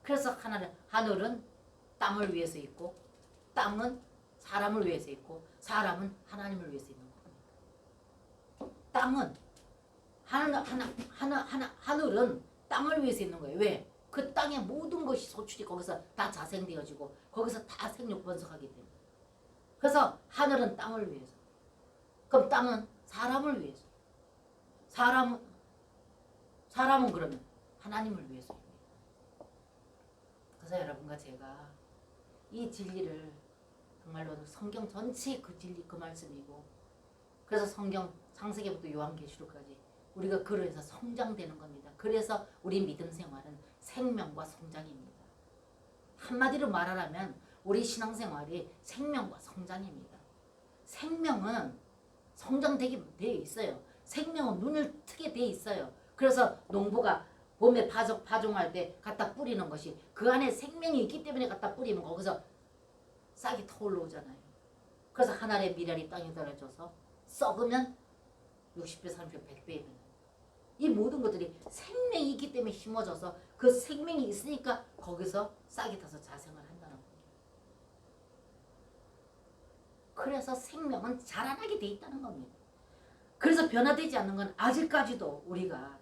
S1: 그래서 하늘은 땅을 위해서 있고 땅은 사람을 위해서 있고 사람은 하나님을 위해서 있는 겁니다. 땅은 하늘은 땅을 위해서 있는 거예요. 왜? 그 땅의 모든 것이 소출이 거기서 다 자생되어지고 거기서 다 생육 번성하기 때문에. 그래서 하늘은 땅을 위해서. 그럼 땅은 사람을 위해서. 사람은 그러면 하나님을 위해서입니다. 그래서 여러분과 제가 이 진리를 정말로 성경 전체 그 진리 그 말씀이고 그래서 성경 창세기부터 요한계시록까지 우리가 그로 해서 성장되는 겁니다. 그래서 우리 믿음 생활은 생명과 성장입니다. 한마디로 말하라면 우리 신앙생활이 생명과 성장입니다. 생명은 성장되게 되어 있어요. 생명은 눈을 뜨게 되어 있어요. 그래서 농부가 봄에 파종할 때 갖다 뿌리는 것이 그 안에 생명이 있기 때문에 갖다 뿌리면 거기서 싹이 터 올라오잖아요. 그래서 한 알의 미랄이 땅에 떨어져서 썩으면 60배, 30배, 100배 이 모든 것들이 생명이 있기 때문에 심어져서 그 생명이 있으니까 거기서 싹이 타서 자생을 한다는 거예요. 그래서 생명은 자라나게 돼 있다는 겁니다. 그래서 변화되지 않는 건 아직까지도 우리가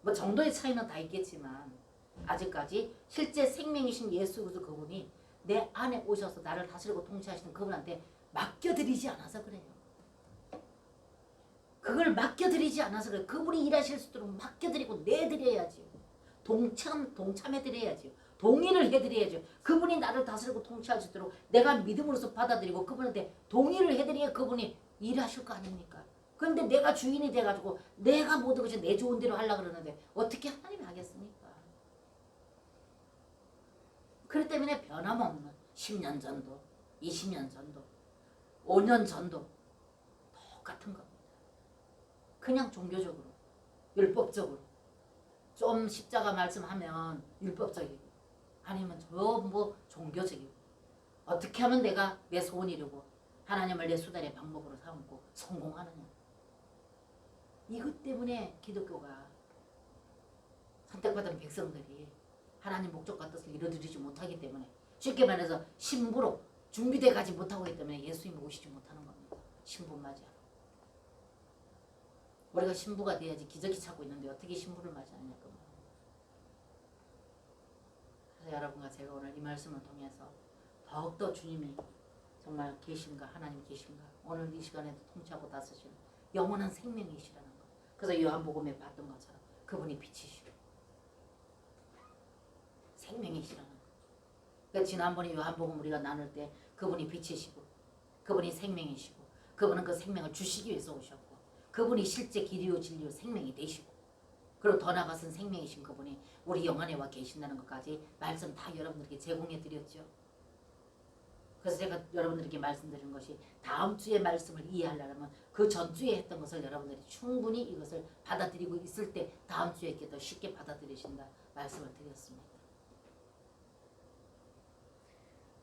S1: 뭐 정도의 차이는 다 있겠지만 아직까지 실제 생명이신 예수 그리스도 그분이 내 안에 오셔서 나를 다스리고 통치하시는 그분한테 맡겨드리지 않아서 그래요. 그걸 맡겨드리지 않아서 그래요. 그분이 일하실 수 있도록 맡겨드리고 내드려야지요. 동참해드려야지요. 동의를 해드려야죠. 그분이 나를 다스리고 통치할 수 있도록 내가 믿음으로써 받아들이고 그분한테 동의를 해드려야 그분이 일하실 거 아닙니까? 그런데 내가 주인이 돼가지고 내가 모든 것이 내 좋은 대로 하려고 그러는데 어떻게 하나님이 하겠습니까? 그렇기 때문에 변함없는 10년 전도 20년 전도 5년 전도 똑같은 겁니다. 그냥 종교적으로 율법적으로 좀 십자가 말씀하면 율법적이고 아니면 전부 종교적이고 어떻게 하면 내가 내 소원 이루고 하나님을 내 수단의 방법으로 삼고 성공하느냐. 이것 때문에 기독교가 선택받은 백성들이 하나님 목적과 뜻을 이루어드리지 못하기 때문에 쉽게 말해서 신부로 준비돼 가지 못하고 있기 때문에 예수님이 오시지 못하는 겁니다. 신부 맞이하러. 우리가 신부가 돼야지 기저귀 차고 있는데 어떻게 신부를 맞이하느냐 그 말입니다. 그래서 여러분과 제가 오늘 이 말씀을 통해서 더욱더 주님이 정말 계신가 하나님 계신가 오늘 이 시간에도 통치하고 다스리시는 영원한 생명이시라는 것. 그래서 요한복음에 봤던 것처럼 그분이 빛이시고 생명이시라는 것. 그러니까 지난번에 요한복음 우리가 나눌 때 그분이 빛이시고 그분이 생명이시고 그분은 그 생명을 주시기 위해서 오셨고 그분이 실제 길이요 진리요 생명이 되시고 그리고 더 나아가선 생명이신 그분이 우리 영안에 와 계신다는 것까지 말씀 다 여러분들께 제공해 드렸죠. 그래서 제가 여러분들에게 말씀드린 것이 다음 주의 말씀을 이해하려면 그 전주에 했던 것을 여러분들이 충분히 이것을 받아들이고 있을 때 다음 주에 이렇게 더 쉽게 받아들이신다 말씀을 드렸습니다.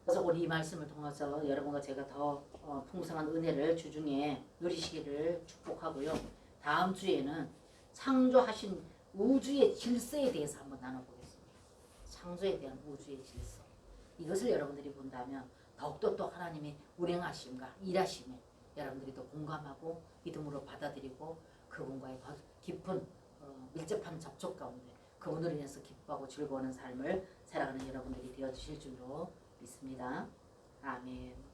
S1: 그래서 오늘 이 말씀을 통해서 여러분과 제가 더 풍성한 은혜를 주중에 누리시기를 축복하고요. 다음 주에는 창조하신 우주의 질서에 대해서 한번 나눠보겠습니다. 창조에 대한 우주의 질서. 이것을 여러분들이 본다면 더욱더 또 하나님의 운행하심과 일하심에 여러분들이 더 공감하고 믿음으로 받아들이고 그분과의 더 깊은 밀접한 접촉 가운데 그분으로 인해서 기뻐하고 즐거워하는 삶을 살아가는 여러분들이 되어주실 줄로 믿습니다. 아멘.